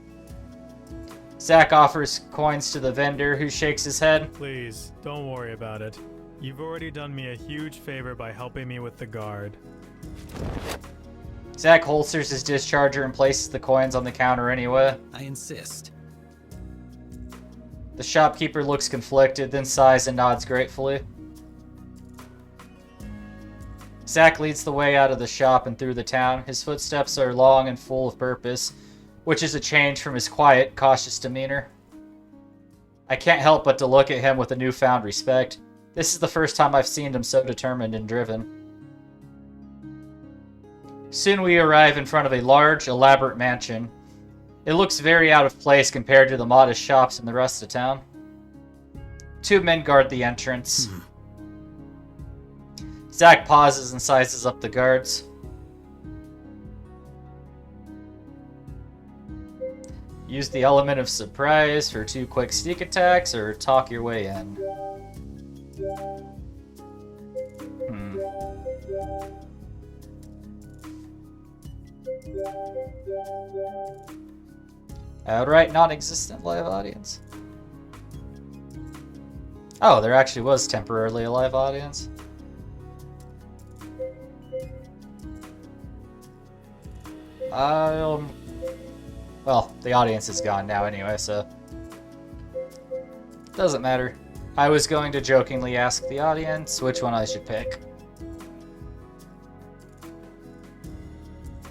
Speaker 1: Zack offers coins to the vendor, who shakes his head.
Speaker 7: Please, don't worry about it. You've already done me a huge favor by helping me with the guard.
Speaker 1: Zack holsters his discharger and places the coins on the counter anyway.
Speaker 8: I insist.
Speaker 1: The shopkeeper looks conflicted, then sighs and nods gratefully. Zack leads the way out of the shop and through the town. His footsteps are long and full of purpose, which is a change from his quiet, cautious demeanor. I can't help but to look at him with a newfound respect. This is the first time I've seen him so determined and driven. Soon we arrive in front of a large, elaborate mansion. It looks very out of place compared to the modest shops in the rest of town. 2 men guard the entrance. Zack pauses and sizes up the guards. Use the element of surprise for 2 quick sneak attacks, or talk your way in. Outright non-existent live audience. Oh, there actually was temporarily a live audience. Well, the audience is gone now anyway, so doesn't matter. I was going to jokingly ask the audience which one I should pick.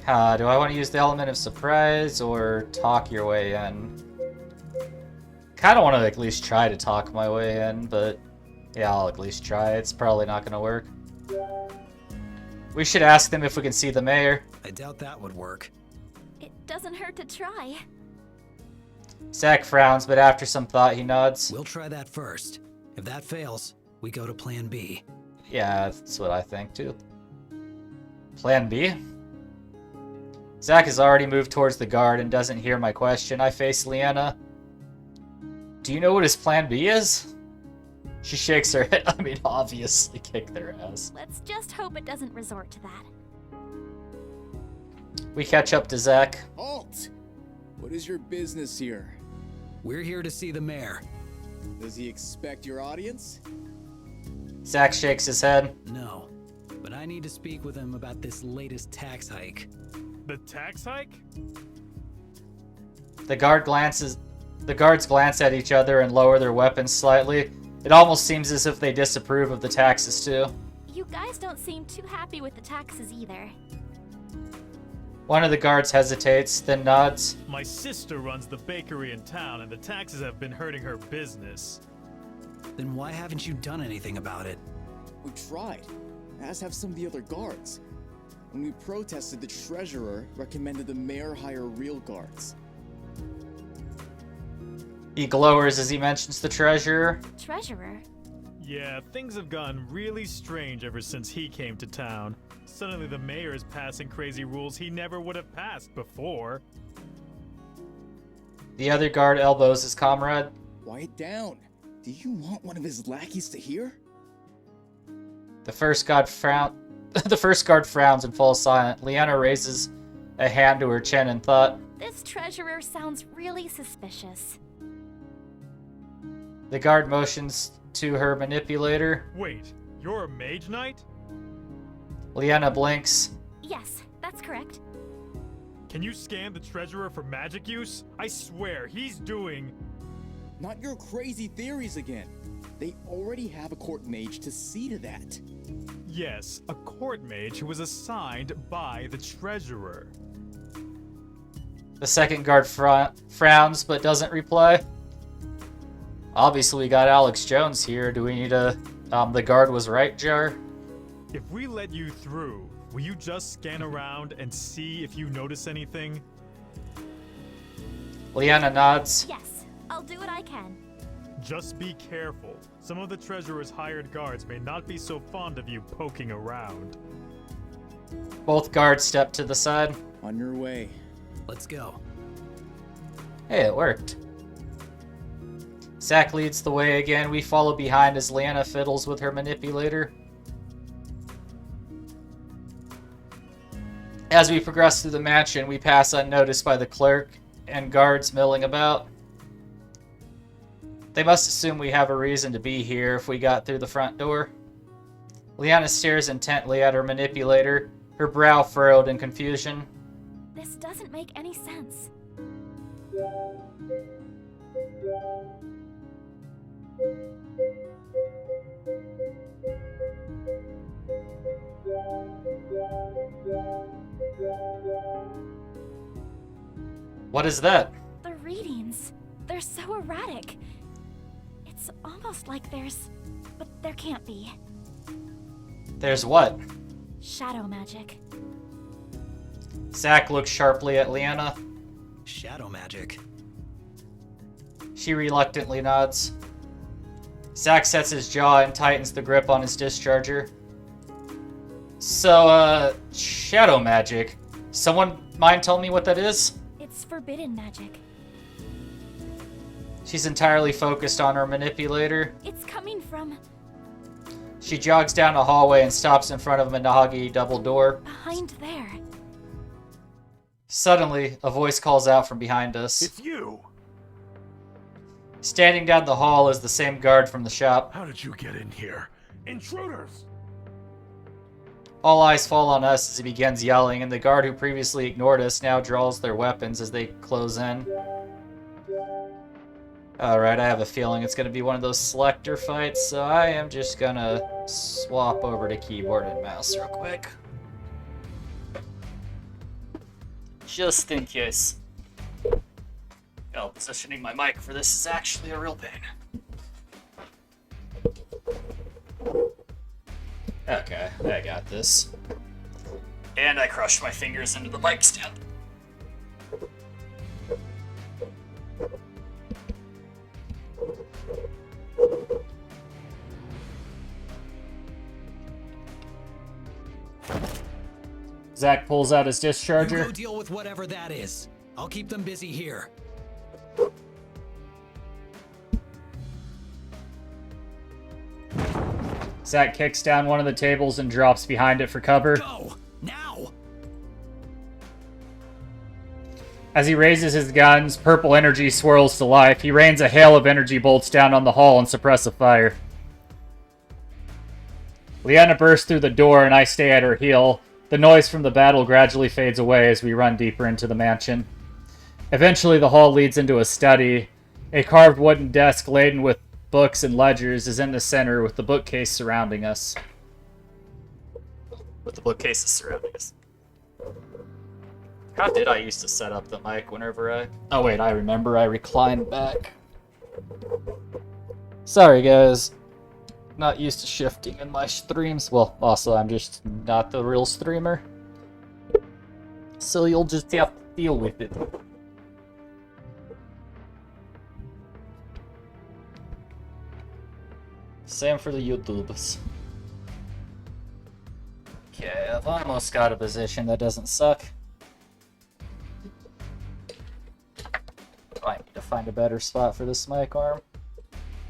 Speaker 1: Do I want to use the element of surprise or talk your way in? Kind of want to at least try to talk my way in, but yeah, I'll at least try. It's probably not going to work. We should ask them if we can see the mayor.
Speaker 8: I doubt that would work.
Speaker 2: It doesn't hurt to try.
Speaker 1: Zach frowns, but after some thought, he nods.
Speaker 8: We'll try that first. If that fails, we go to Plan B.
Speaker 1: Yeah, that's what I think too. Plan B? Zach has already moved towards the guard and doesn't hear my question. I face Leanna. Do you know what his plan B is? She shakes her head. I mean, obviously kick their ass.
Speaker 2: Let's just hope it doesn't resort to that.
Speaker 1: We catch up to Zach.
Speaker 6: Halt! What is your business here?
Speaker 8: We're here to see the mayor.
Speaker 6: Does he expect your audience?
Speaker 1: Zach shakes his head.
Speaker 8: No, but I need to speak with him about this latest tax hike.
Speaker 7: The tax hike?
Speaker 1: The guards glance at each other and lower their weapons slightly. It almost seems as if they disapprove of the taxes too.
Speaker 2: You guys don't seem too happy with the taxes either.
Speaker 1: One of the guards hesitates, then nods.
Speaker 7: My sister runs the bakery in town, and the taxes have been hurting her business.
Speaker 8: Then why haven't you done anything about it?
Speaker 6: We tried, as have some of the other guards. When we protested, the treasurer recommended the mayor hire real guards.
Speaker 1: He glowers as he mentions the treasurer.
Speaker 2: Treasurer?
Speaker 7: Yeah, things have gotten really strange ever since he came to town. Suddenly the mayor is passing crazy rules he never would have passed before.
Speaker 1: The other guard elbows his comrade.
Speaker 6: Quiet down. Do you want one of his lackeys to hear?
Speaker 1: The first guard frowns and falls silent. Leanna raises a hand to her chin in thought.
Speaker 2: This treasurer sounds really suspicious.
Speaker 1: The guard motions to her manipulator.
Speaker 7: Wait, you're a mage knight?
Speaker 1: Leanna blinks.
Speaker 2: Yes, that's correct.
Speaker 7: Can you scan the treasurer for magic use? I swear, he's doing...
Speaker 6: Not your crazy theories again. They already have a court mage to see to that.
Speaker 7: Yes, a court mage who was assigned by the treasurer.
Speaker 1: The second guard frowns but doesn't reply. Obviously, we got Alex Jones here. Do we need a... the guard was right, Jar?
Speaker 7: If we let you through, will you just scan around and see if you notice anything?
Speaker 1: Leanna nods.
Speaker 2: Yes, I'll do what I can.
Speaker 7: Just be careful. Some of the treasurer's hired guards may not be so fond of you poking around.
Speaker 1: Both guards step to the side.
Speaker 6: On your way.
Speaker 8: Let's go.
Speaker 1: Hey, it worked. Zach leads the way again. We follow behind as Leanna fiddles with her manipulator. As we progress through the mansion, we pass unnoticed by the clerk and guards milling about. They must assume we have a reason to be here if we got through the front door. Leanna stares intently at her manipulator, her brow furrowed in confusion.
Speaker 2: This doesn't make any sense.
Speaker 1: What is that?
Speaker 2: The readings, they're so erratic. It's almost like there's... but there can't be.
Speaker 1: There's what?
Speaker 2: Shadow magic.
Speaker 1: Zach looks sharply at Leanna.
Speaker 8: Shadow magic.
Speaker 1: She reluctantly nods. Zach sets his jaw and tightens the grip on his discharger. So, shadow magic. Someone mind tell me what that is?
Speaker 2: It's forbidden magic.
Speaker 1: She's entirely focused on her manipulator.
Speaker 2: It's coming from
Speaker 1: She jogs down a hallway and stops in front of a mahogany double door.
Speaker 2: behind there.
Speaker 1: Suddenly, a voice calls out from behind us.
Speaker 5: It's you!
Speaker 1: Standing down the hall is the same guard from the shop.
Speaker 5: How did you get in here? Intruders!
Speaker 1: All eyes fall on us as he begins yelling, and the guard who previously ignored us now draws their weapons as they close in. Alright, I have a feeling it's going to be one of those selector fights, so I am just going to swap over to keyboard and mouse real quick. Just in case. Oh, positioning my mic for this is actually a real pain. Okay, I got this. And I crushed my fingers into the mic stand. Zach pulls out his
Speaker 8: You
Speaker 1: discharger.
Speaker 8: go deal with whatever that is. I'll keep them busy here.
Speaker 1: Zach kicks down one of the tables and drops behind it for cover.
Speaker 8: Go! Now!
Speaker 1: As he raises his guns, purple energy swirls to life. He rains a hail of energy bolts down on the hall and suppress a fire. Leanna bursts through the door and I stay at her heel. The noise from the battle gradually fades away as we run deeper into the mansion. Eventually, the hall leads into a study. A carved wooden desk laden with books and ledgers is in the center with the bookcase surrounding us. With the bookcases surrounding us. How did I used to set up the mic whenever I... Oh wait, I remember. I reclined back. Sorry guys. Not used to shifting in my streams. Well, also I'm just not the real streamer. So you'll just have to deal with it. Same for the YouTubers. Okay, I've almost got a position that doesn't suck. I need to find a better spot for this mic arm.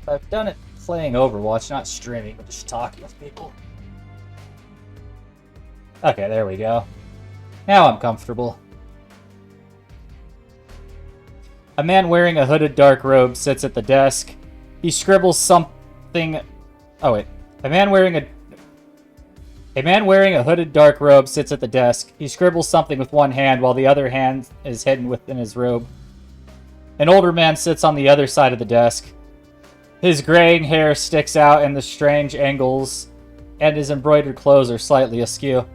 Speaker 1: I've done it playing Overwatch, not streaming, but just talking with people. Okay, there we go. Now I'm comfortable. A man wearing a hooded dark robe sits at the desk. He scribbles something... Oh wait. A man wearing a hooded dark robe sits at the desk. He scribbles something with one hand while the other hand is hidden within his robe. An older man sits on the other side of the desk. His graying hair sticks out in the strange angles, and his embroidered clothes are slightly askew.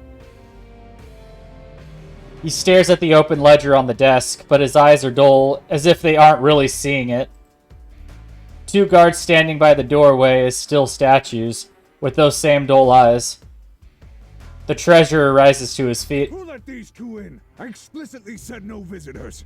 Speaker 1: He stares at the open ledger on the desk, but his eyes are dull, as if they aren't really seeing it. Two guards standing by the doorway as still statues, with those same dull eyes. The treasurer rises to his feet.
Speaker 9: Who let these two in? I explicitly said no visitors.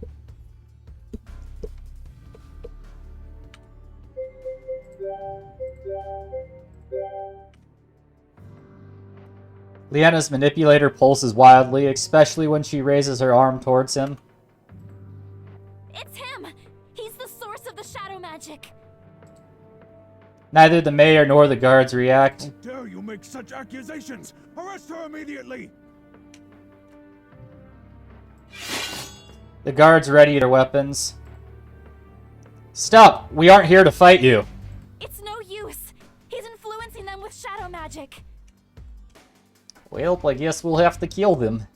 Speaker 1: Leanna's manipulator pulses wildly, especially when she raises her arm towards him.
Speaker 2: It's him! He's the source of the shadow magic!
Speaker 1: Neither the mayor nor the guards react.
Speaker 9: How dare you make such accusations? Arrest her immediately!
Speaker 1: The guards ready their weapons. Stop! We aren't here to fight you!
Speaker 2: It's no use! He's influencing them with shadow magic!
Speaker 1: Well, I guess we'll have to kill them.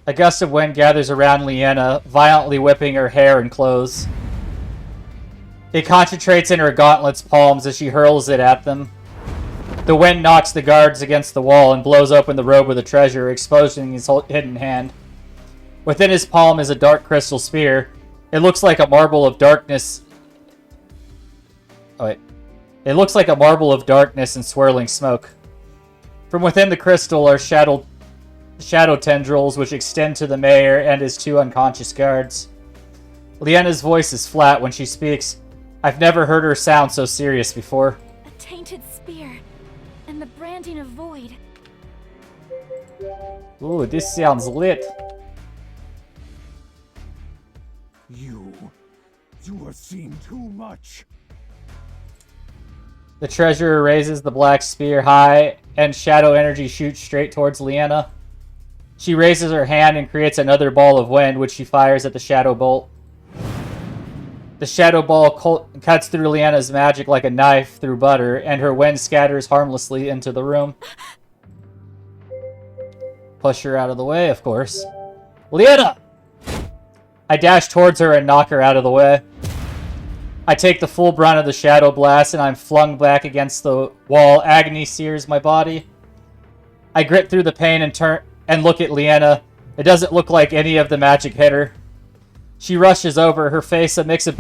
Speaker 1: A gust of wind gathers around Leanna, violently whipping her hair and clothes. It concentrates in her gauntlet's palms as she hurls it at them. The wind knocks the guards against the wall and blows open the robe of the treasure, exposing his hidden hand. Within his palm is a dark crystal spear. It looks like a marble of darkness. Oh, wait. It looks like a marble of darkness and swirling smoke. From within the crystal are shadow tendrils which extend to the mayor and his two unconscious guards. Leanna's voice is flat when she speaks. I've never heard her sound so serious before.
Speaker 2: A tainted spear, and the branding of void.
Speaker 1: Ooh, this sounds lit.
Speaker 9: You are seeing too much.
Speaker 1: The treasurer raises the black spear high, and shadow energy shoots straight towards Leanna. She raises her hand and creates another ball of wind, which she fires at the shadow bolt. The shadow ball cuts through Leanna's magic like a knife through butter, and her wind scatters harmlessly into the room. Push her out of the way, of course. Leanna! I dash towards her and knock her out of the way. I take the full brunt of the shadow blast and I'm flung back against the wall. Agony sears my body. I grit through the pain and turn and look at Leanna. It doesn't look like any of the magic hit her. She rushes over, her face a mix of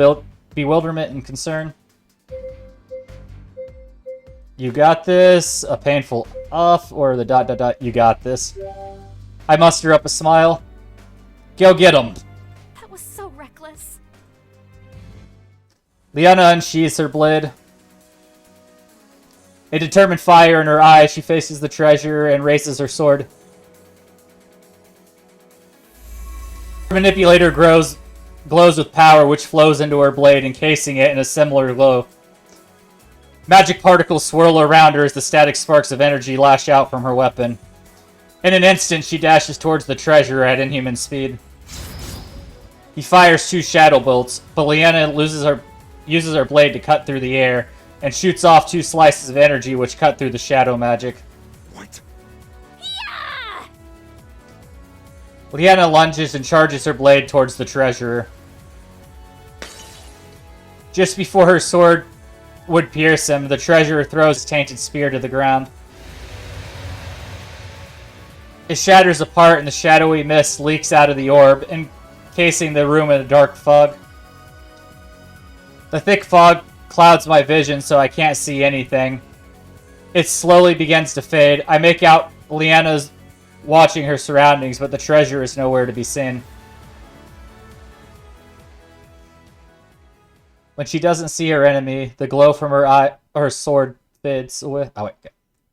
Speaker 1: bewilderment and concern. You got this. A painful or the ... You got this. I muster up a smile. Go get him.
Speaker 2: That was so reckless.
Speaker 1: Leanna unsheathes her blade. A determined fire in her eye, she faces the treasurer and raises her sword. Her manipulator glows with power, which flows into her blade, encasing it in a similar glow. Magic particles swirl around her as the static sparks of energy lash out from her weapon. In an instant, she dashes towards the treasurer at inhuman speed. He fires 2 shadow bolts, but Leanna uses her blade to cut through the air, and shoots off 2 slices of energy which cut through the shadow magic.
Speaker 9: What?
Speaker 2: Yeah!
Speaker 1: Leanna lunges and charges her blade towards the treasurer. Just before her sword would pierce him, the treasurer throws his tainted spear to the ground. It shatters apart and the shadowy mist leaks out of the orb, encasing the room in a dark fog. The thick fog clouds my vision so I can't see anything. It slowly begins to fade. I make out Leanna's watching her surroundings, but the treasure is nowhere to be seen. When she doesn't see her enemy, the glow from her sword fades away. Oh wait.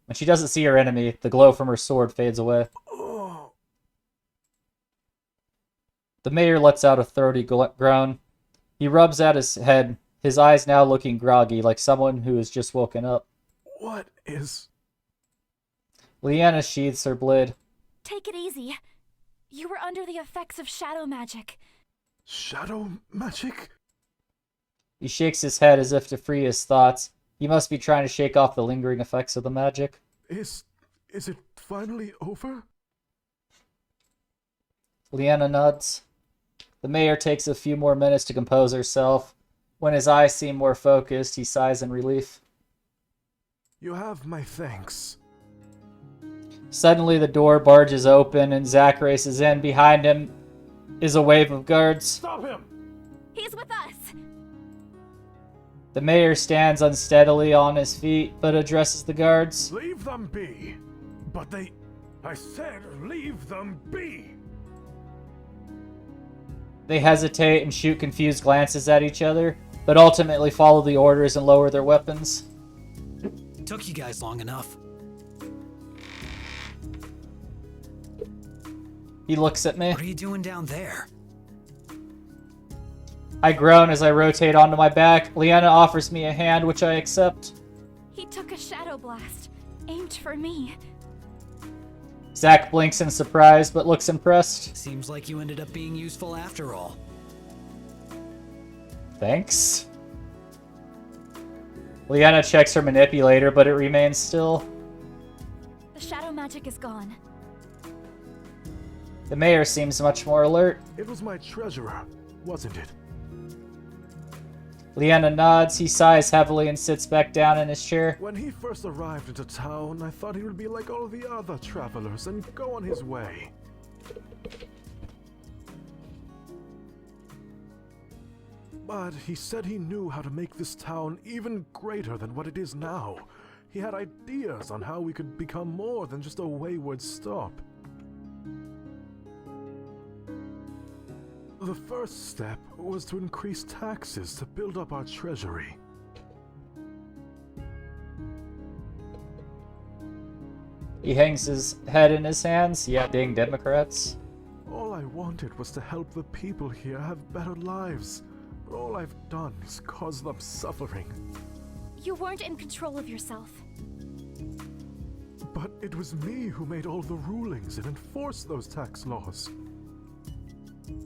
Speaker 1: When she doesn't see her enemy, the glow from her sword fades away. The mayor lets out a throaty groan. He rubs at his head, his eyes now looking groggy, like someone who has just woken up.
Speaker 5: What is...
Speaker 1: Leanna sheathes her blade.
Speaker 2: Take it easy. You were under the effects of shadow magic.
Speaker 5: shadow magic?
Speaker 1: He shakes his head as if to free his thoughts. He must be trying to shake off the lingering effects of the magic.
Speaker 5: Is it finally over?
Speaker 1: Leanna nods. The mayor takes a few more minutes to compose herself. When his eyes seem more focused, he sighs in relief.
Speaker 5: You have my thanks.
Speaker 1: Suddenly the door barges open and Zack races in. Behind him is a wave of guards.
Speaker 5: Stop him!
Speaker 2: He's with us!
Speaker 1: The mayor stands unsteadily on his feet, but addresses the guards.
Speaker 5: Leave them be! But they... I said leave them be!
Speaker 1: They hesitate and shoot confused glances at each other, but ultimately follow the orders and lower their weapons.
Speaker 8: Took you guys long enough.
Speaker 1: He looks at me.
Speaker 8: What are you doing down there?
Speaker 1: I groan as I rotate onto my back. Leanna offers me a hand, which I accept.
Speaker 2: He took a shadow blast, aimed for me.
Speaker 1: Zack blinks in surprise, but looks impressed.
Speaker 8: Seems like you ended up being useful after all.
Speaker 1: Thanks. Leanna checks her manipulator, but it remains still.
Speaker 2: The shadow magic is gone.
Speaker 1: The mayor seems much more alert.
Speaker 5: It was my treasurer, wasn't it?
Speaker 1: Leanna nods, he sighs heavily and sits back down in his chair.
Speaker 5: When he first arrived into town, I thought he would be like all the other travelers and go on his way. But he said he knew how to make this town even greater than what it is now. He had ideas on how we could become more than just a wayward stop. The first step was to increase taxes to build up our treasury.
Speaker 1: He hangs his head in his hands. Yeah, being Democrats.
Speaker 5: All I wanted was to help the people here have better lives. But all I've done is cause them suffering.
Speaker 2: You weren't in control of yourself.
Speaker 5: But it was me who made all the rulings and enforced those tax laws.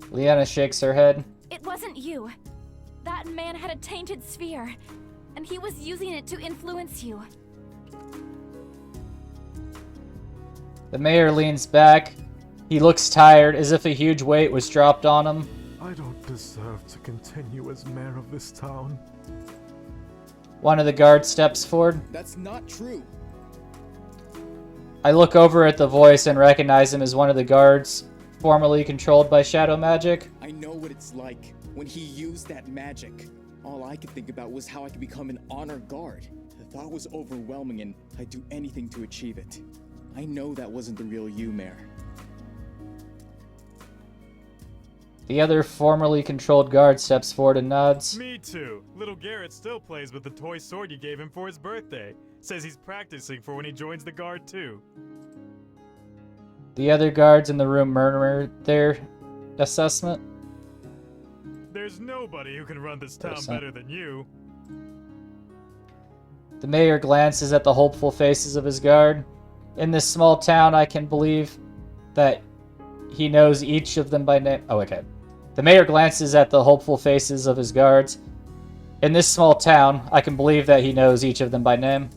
Speaker 1: Leanna shakes her head.
Speaker 2: It wasn't you. That man had a tainted sphere, and he was using it to influence you.
Speaker 1: The mayor leans back. He looks tired, as if a huge weight was dropped on him.
Speaker 5: I don't deserve to continue as mayor of this town.
Speaker 1: One of the guards steps forward.
Speaker 6: That's not true.
Speaker 1: I look over at the voice and recognize him as one of the guards, formerly controlled by shadow magic.
Speaker 6: I know what it's like when he used that magic. All I could think about was how I could become an honor guard. The thought was overwhelming and I'd do anything to achieve it. I know that wasn't the real you, Mayor.
Speaker 1: The other formerly controlled guard steps forward and nods.
Speaker 7: Me too. Little Garrett still plays with the toy sword you gave him for his birthday. Says he's practicing for when he joins the guard, too.
Speaker 1: The other guards in the room murmur their assessment.
Speaker 7: There's nobody who can run this town
Speaker 1: 100%.
Speaker 7: better than you.
Speaker 1: The mayor glances at the hopeful faces of his guard. In this small town, I can believe that he knows each of them by name. Oh, okay. The mayor glances at the hopeful faces of his guards. In this small town, I can believe that he knows each of them by name.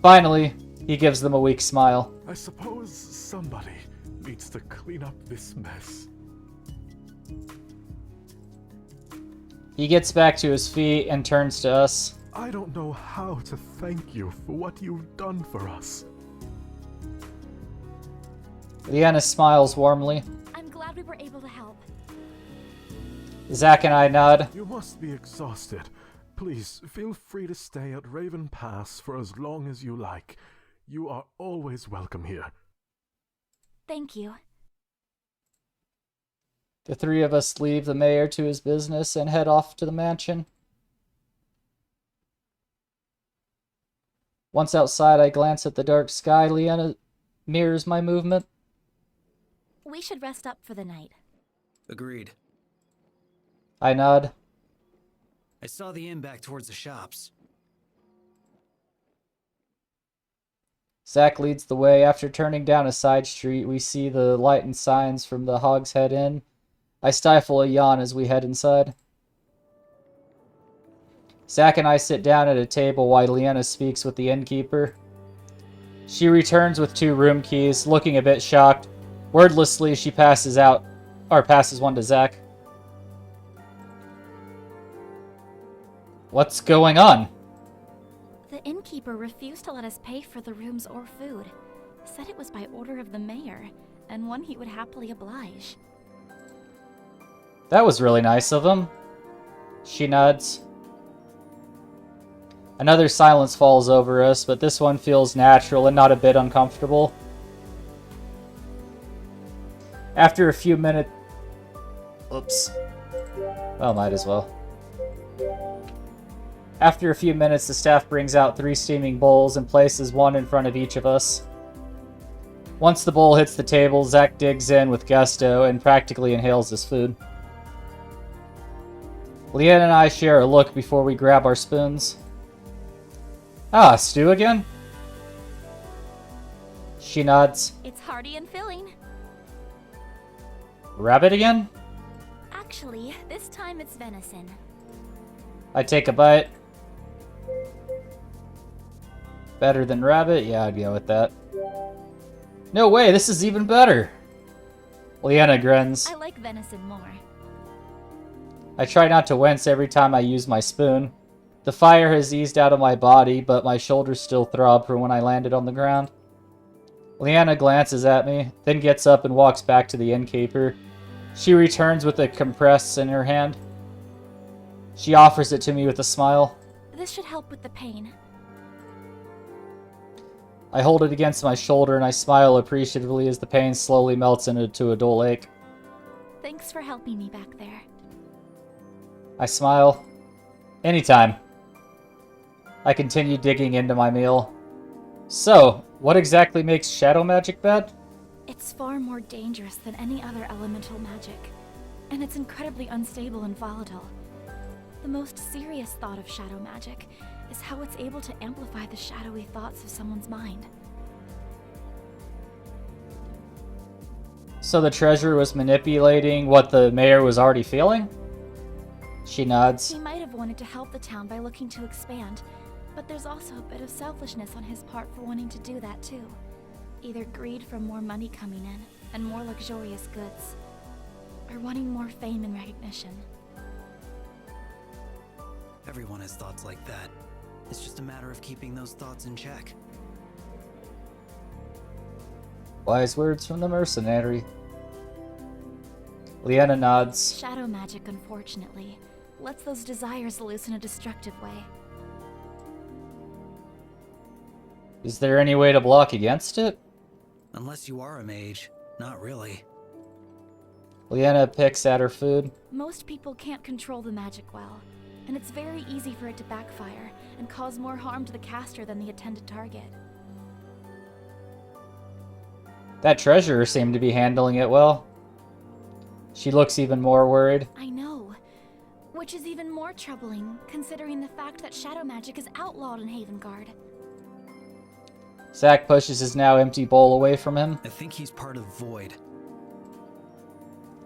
Speaker 1: Finally, he gives them a weak smile.
Speaker 5: I suppose somebody needs to clean up this mess.
Speaker 1: He gets back to his feet and turns to us.
Speaker 5: I don't know how to thank you for what you've done for us.
Speaker 1: Leanna smiles warmly.
Speaker 2: I'm glad we were able to help.
Speaker 1: Zack and I nod.
Speaker 5: You must be exhausted. Please, feel free to stay at Raven Pass for as long as you like. You are always welcome here.
Speaker 2: Thank you.
Speaker 1: The three of us leave the mayor to his business and head off to the mansion. Once outside, I glance at the dark sky. Leanna mirrors my movement.
Speaker 2: We should rest up for the night.
Speaker 8: Agreed.
Speaker 1: I nod.
Speaker 8: I saw the inn back towards the shops.
Speaker 1: Zack leads the way. After turning down a side street, we see the light and signs from the Hogshead Inn. I stifle a yawn as we head inside. Zack and I sit down at a table while Leanna speaks with the innkeeper. She returns with 2 room keys, looking a bit shocked. Wordlessly, she passes one to Zack. What's going on?
Speaker 2: The innkeeper refused to let us pay for the rooms or food. Said it was by order of the mayor, and one he would happily oblige.
Speaker 1: That was really nice of him. She nods. Another silence falls over us, but this one feels natural and not a bit uncomfortable. After a few minutes... Oops. Well, might as well. After a few minutes, the staff brings out 3 steaming bowls and places one in front of each of us. Once the bowl hits the table, Zack digs in with gusto and practically inhales his food. Leanna and I share a look before we grab our spoons. Ah, stew again? She nods.
Speaker 2: It's hearty and filling.
Speaker 1: Rabbit again?
Speaker 2: Actually, this time it's venison.
Speaker 1: I take a bite. Better than rabbit? Yeah, I'd go with that. No way, this is even better! Leanna grins.
Speaker 2: I like venison more.
Speaker 1: I try not to wince every time I use my spoon. The fire has eased out of my body, but my shoulders still throb from when I landed on the ground. Leanna glances at me, then gets up and walks back to the innkeeper. She returns with a compress in her hand. She offers it to me with a smile.
Speaker 2: This should help with the pain.
Speaker 1: I hold it against my shoulder and I smile appreciatively as the pain slowly melts into a dull ache.
Speaker 2: Thanks for helping me back there.
Speaker 1: I smile. Anytime. I continue digging into my meal. So, what exactly makes shadow magic bad?
Speaker 2: It's far more dangerous than any other elemental magic, and it's incredibly unstable and volatile. The most serious thought of shadow magic is how it's able to amplify the shadowy thoughts of someone's mind.
Speaker 1: So the treasurer was manipulating what the mayor was already feeling? She nods.
Speaker 2: He might have wanted to help the town by looking to expand, but there's also a bit of selfishness on his part for wanting to do that too. Either greed for more money coming in and more luxurious goods, or wanting more fame and recognition.
Speaker 8: Everyone has thoughts like that. It's just a matter of keeping those thoughts in check.
Speaker 1: Wise words from the mercenary. Leanna nods.
Speaker 2: Shadow magic, unfortunately, lets those desires loose in a destructive way.
Speaker 1: Is there any way to block against it?
Speaker 8: Unless you are a mage. Not really.
Speaker 1: Leanna picks at her food.
Speaker 2: Most people can't control the magic well, and it's very easy for it to backfire and cause more harm to the caster than the intended target.
Speaker 1: That treasurer seemed to be handling it well. She looks even more worried.
Speaker 2: I know, which is even more troubling considering the fact that shadow magic is outlawed in Havengard.
Speaker 1: Zack pushes his now empty bowl away from him.
Speaker 8: I think he's part of Void.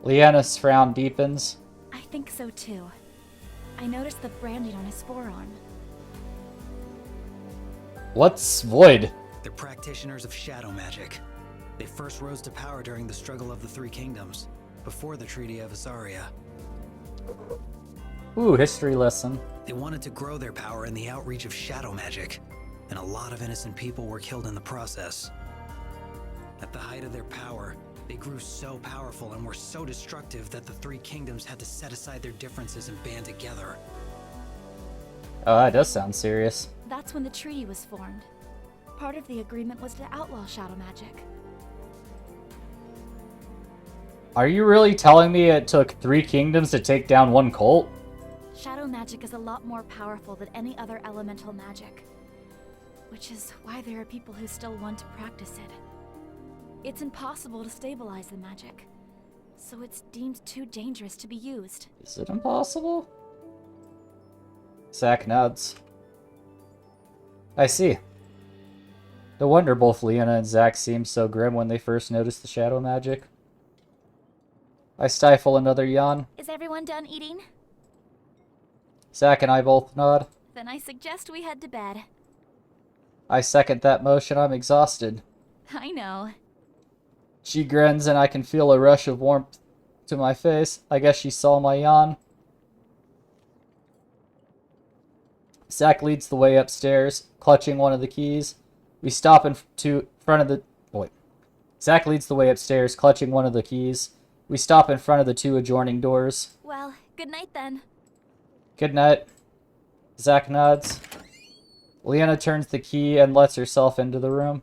Speaker 1: Leanna's frown deepens.
Speaker 2: I think so too. I noticed the branding on his forearm.
Speaker 1: What's Void?
Speaker 8: They're practitioners of shadow magic. They first rose to power during the struggle of the Three Kingdoms, before the Treaty of Azaria.
Speaker 1: Ooh, history lesson.
Speaker 8: They wanted to grow their power in the outreach of shadow magic, and a lot of innocent people were killed in the process. At the height of their power, they grew so powerful and were so destructive that the Three Kingdoms had to set aside their differences and band together.
Speaker 1: Oh, that does sound serious.
Speaker 2: That's when the treaty was formed. Part of the agreement was to outlaw shadow magic.
Speaker 1: Are you really telling me it took 3 kingdoms to take down one cult?
Speaker 2: Shadow magic is a lot more powerful than any other elemental magic, which is why there are people who still want to practice it. It's impossible to stabilize the magic, so it's deemed too dangerous to be used.
Speaker 1: Is it impossible? Zack nods. I see. No wonder both Leanna and Zack seemed so grim when they first noticed the shadow magic. I stifle another yawn.
Speaker 2: Is everyone done eating?
Speaker 1: Zack and I both nod.
Speaker 2: Then I suggest we head to bed.
Speaker 1: I second that motion. I'm exhausted.
Speaker 2: I know.
Speaker 1: She grins and I can feel a rush of warmth to my face. I guess she saw my yawn. Zack leads the way upstairs, clutching one of the keys. We stop in front of the... Wait. Zack leads the way upstairs, clutching one of the keys. We stop in front of the 2 adjoining doors.
Speaker 2: Well, good night then.
Speaker 1: Good night. Zack nods. Leanna turns the key and lets herself into the room,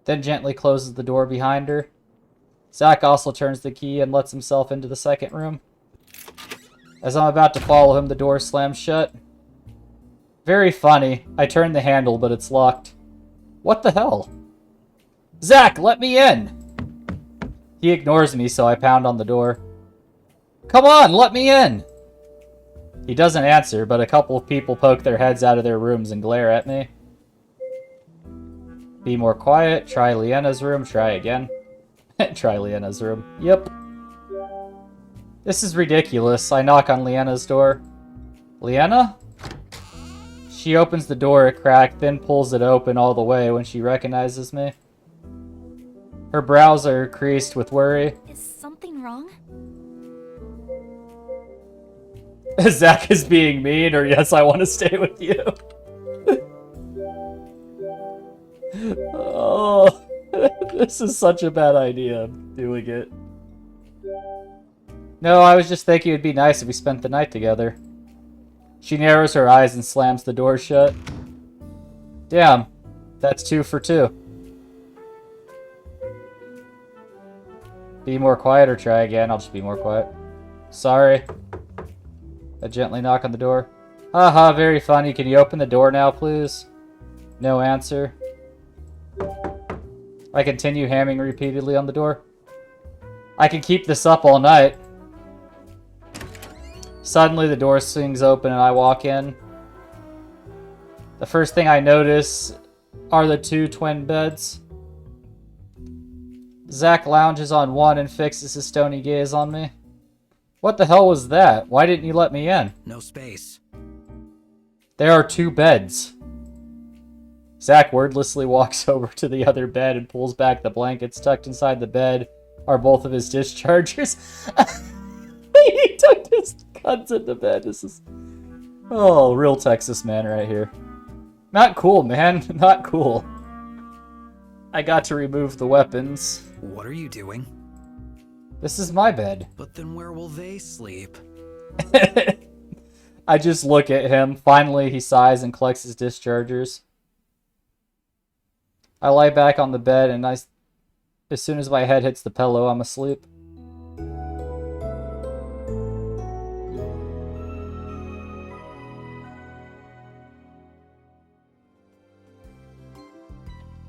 Speaker 1: then gently closes the door behind her. Zack also turns the key and lets himself into the second room. As I'm about to follow him, the door slams shut. Very funny. I turn the handle, but it's locked. What the hell? Zack, let me in! He ignores me, so I pound on the door. Come on, let me in! He doesn't answer, but a couple of people poke their heads out of their rooms and glare at me. Be more quiet. Try Leanna's room. Try again. Try Leanna's room. Yep. This is ridiculous. I knock on Leanna's door. Leanna? She opens the door a crack, then pulls it open all the way when she recognizes me. Her brows are creased with worry.
Speaker 2: Is something wrong?
Speaker 1: Zack is being mean, or yes, I want to stay with you. Oh, this is such a bad idea, I'm doing it. No, I was just thinking it'd be nice if we spent the night together. She narrows her eyes and slams the door shut. Damn, that's 2 for 2. Be more quiet or try again. I'll just be more quiet. Sorry. I gently knock on the door. Haha, very funny. Can you open the door now, please? No answer. I continue hammering repeatedly on the door. I can keep this up all night. Suddenly, the door swings open and I walk in. The first thing I notice are the 2 twin beds. Zack lounges on one and fixes his stony gaze on me. What the hell was that? Why didn't you let me in?
Speaker 8: No space.
Speaker 1: There are 2 beds. Zack wordlessly walks over to the other bed and pulls back the blankets. Tucked inside the bed are both of his dischargers. He tucked his guns into bed. This is... Oh, real Texas man right here. Not cool, man. Not cool. I got to remove the weapons.
Speaker 8: What are you doing?
Speaker 1: This is my bed.
Speaker 8: But then where will they sleep?
Speaker 1: I just look at him. Finally, he sighs and collects his dischargers. I lie back on the bed, and as soon as my head hits the pillow, I'm asleep.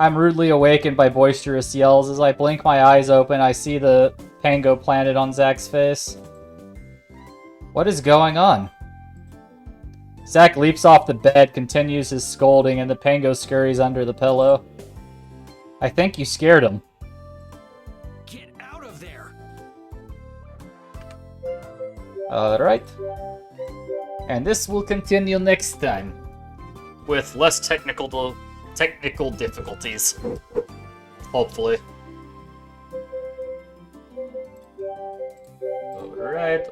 Speaker 1: I'm rudely awakened by boisterous yells. As I blink my eyes open, I see the pango planted on Zach's face. What is going on? Zach leaps off the bed, continues his scolding, and the pango scurries under the pillow. I think you scared him.
Speaker 8: Get out of there!
Speaker 1: Alright. And this will continue next time. With less technical difficulties. Hopefully. Alright.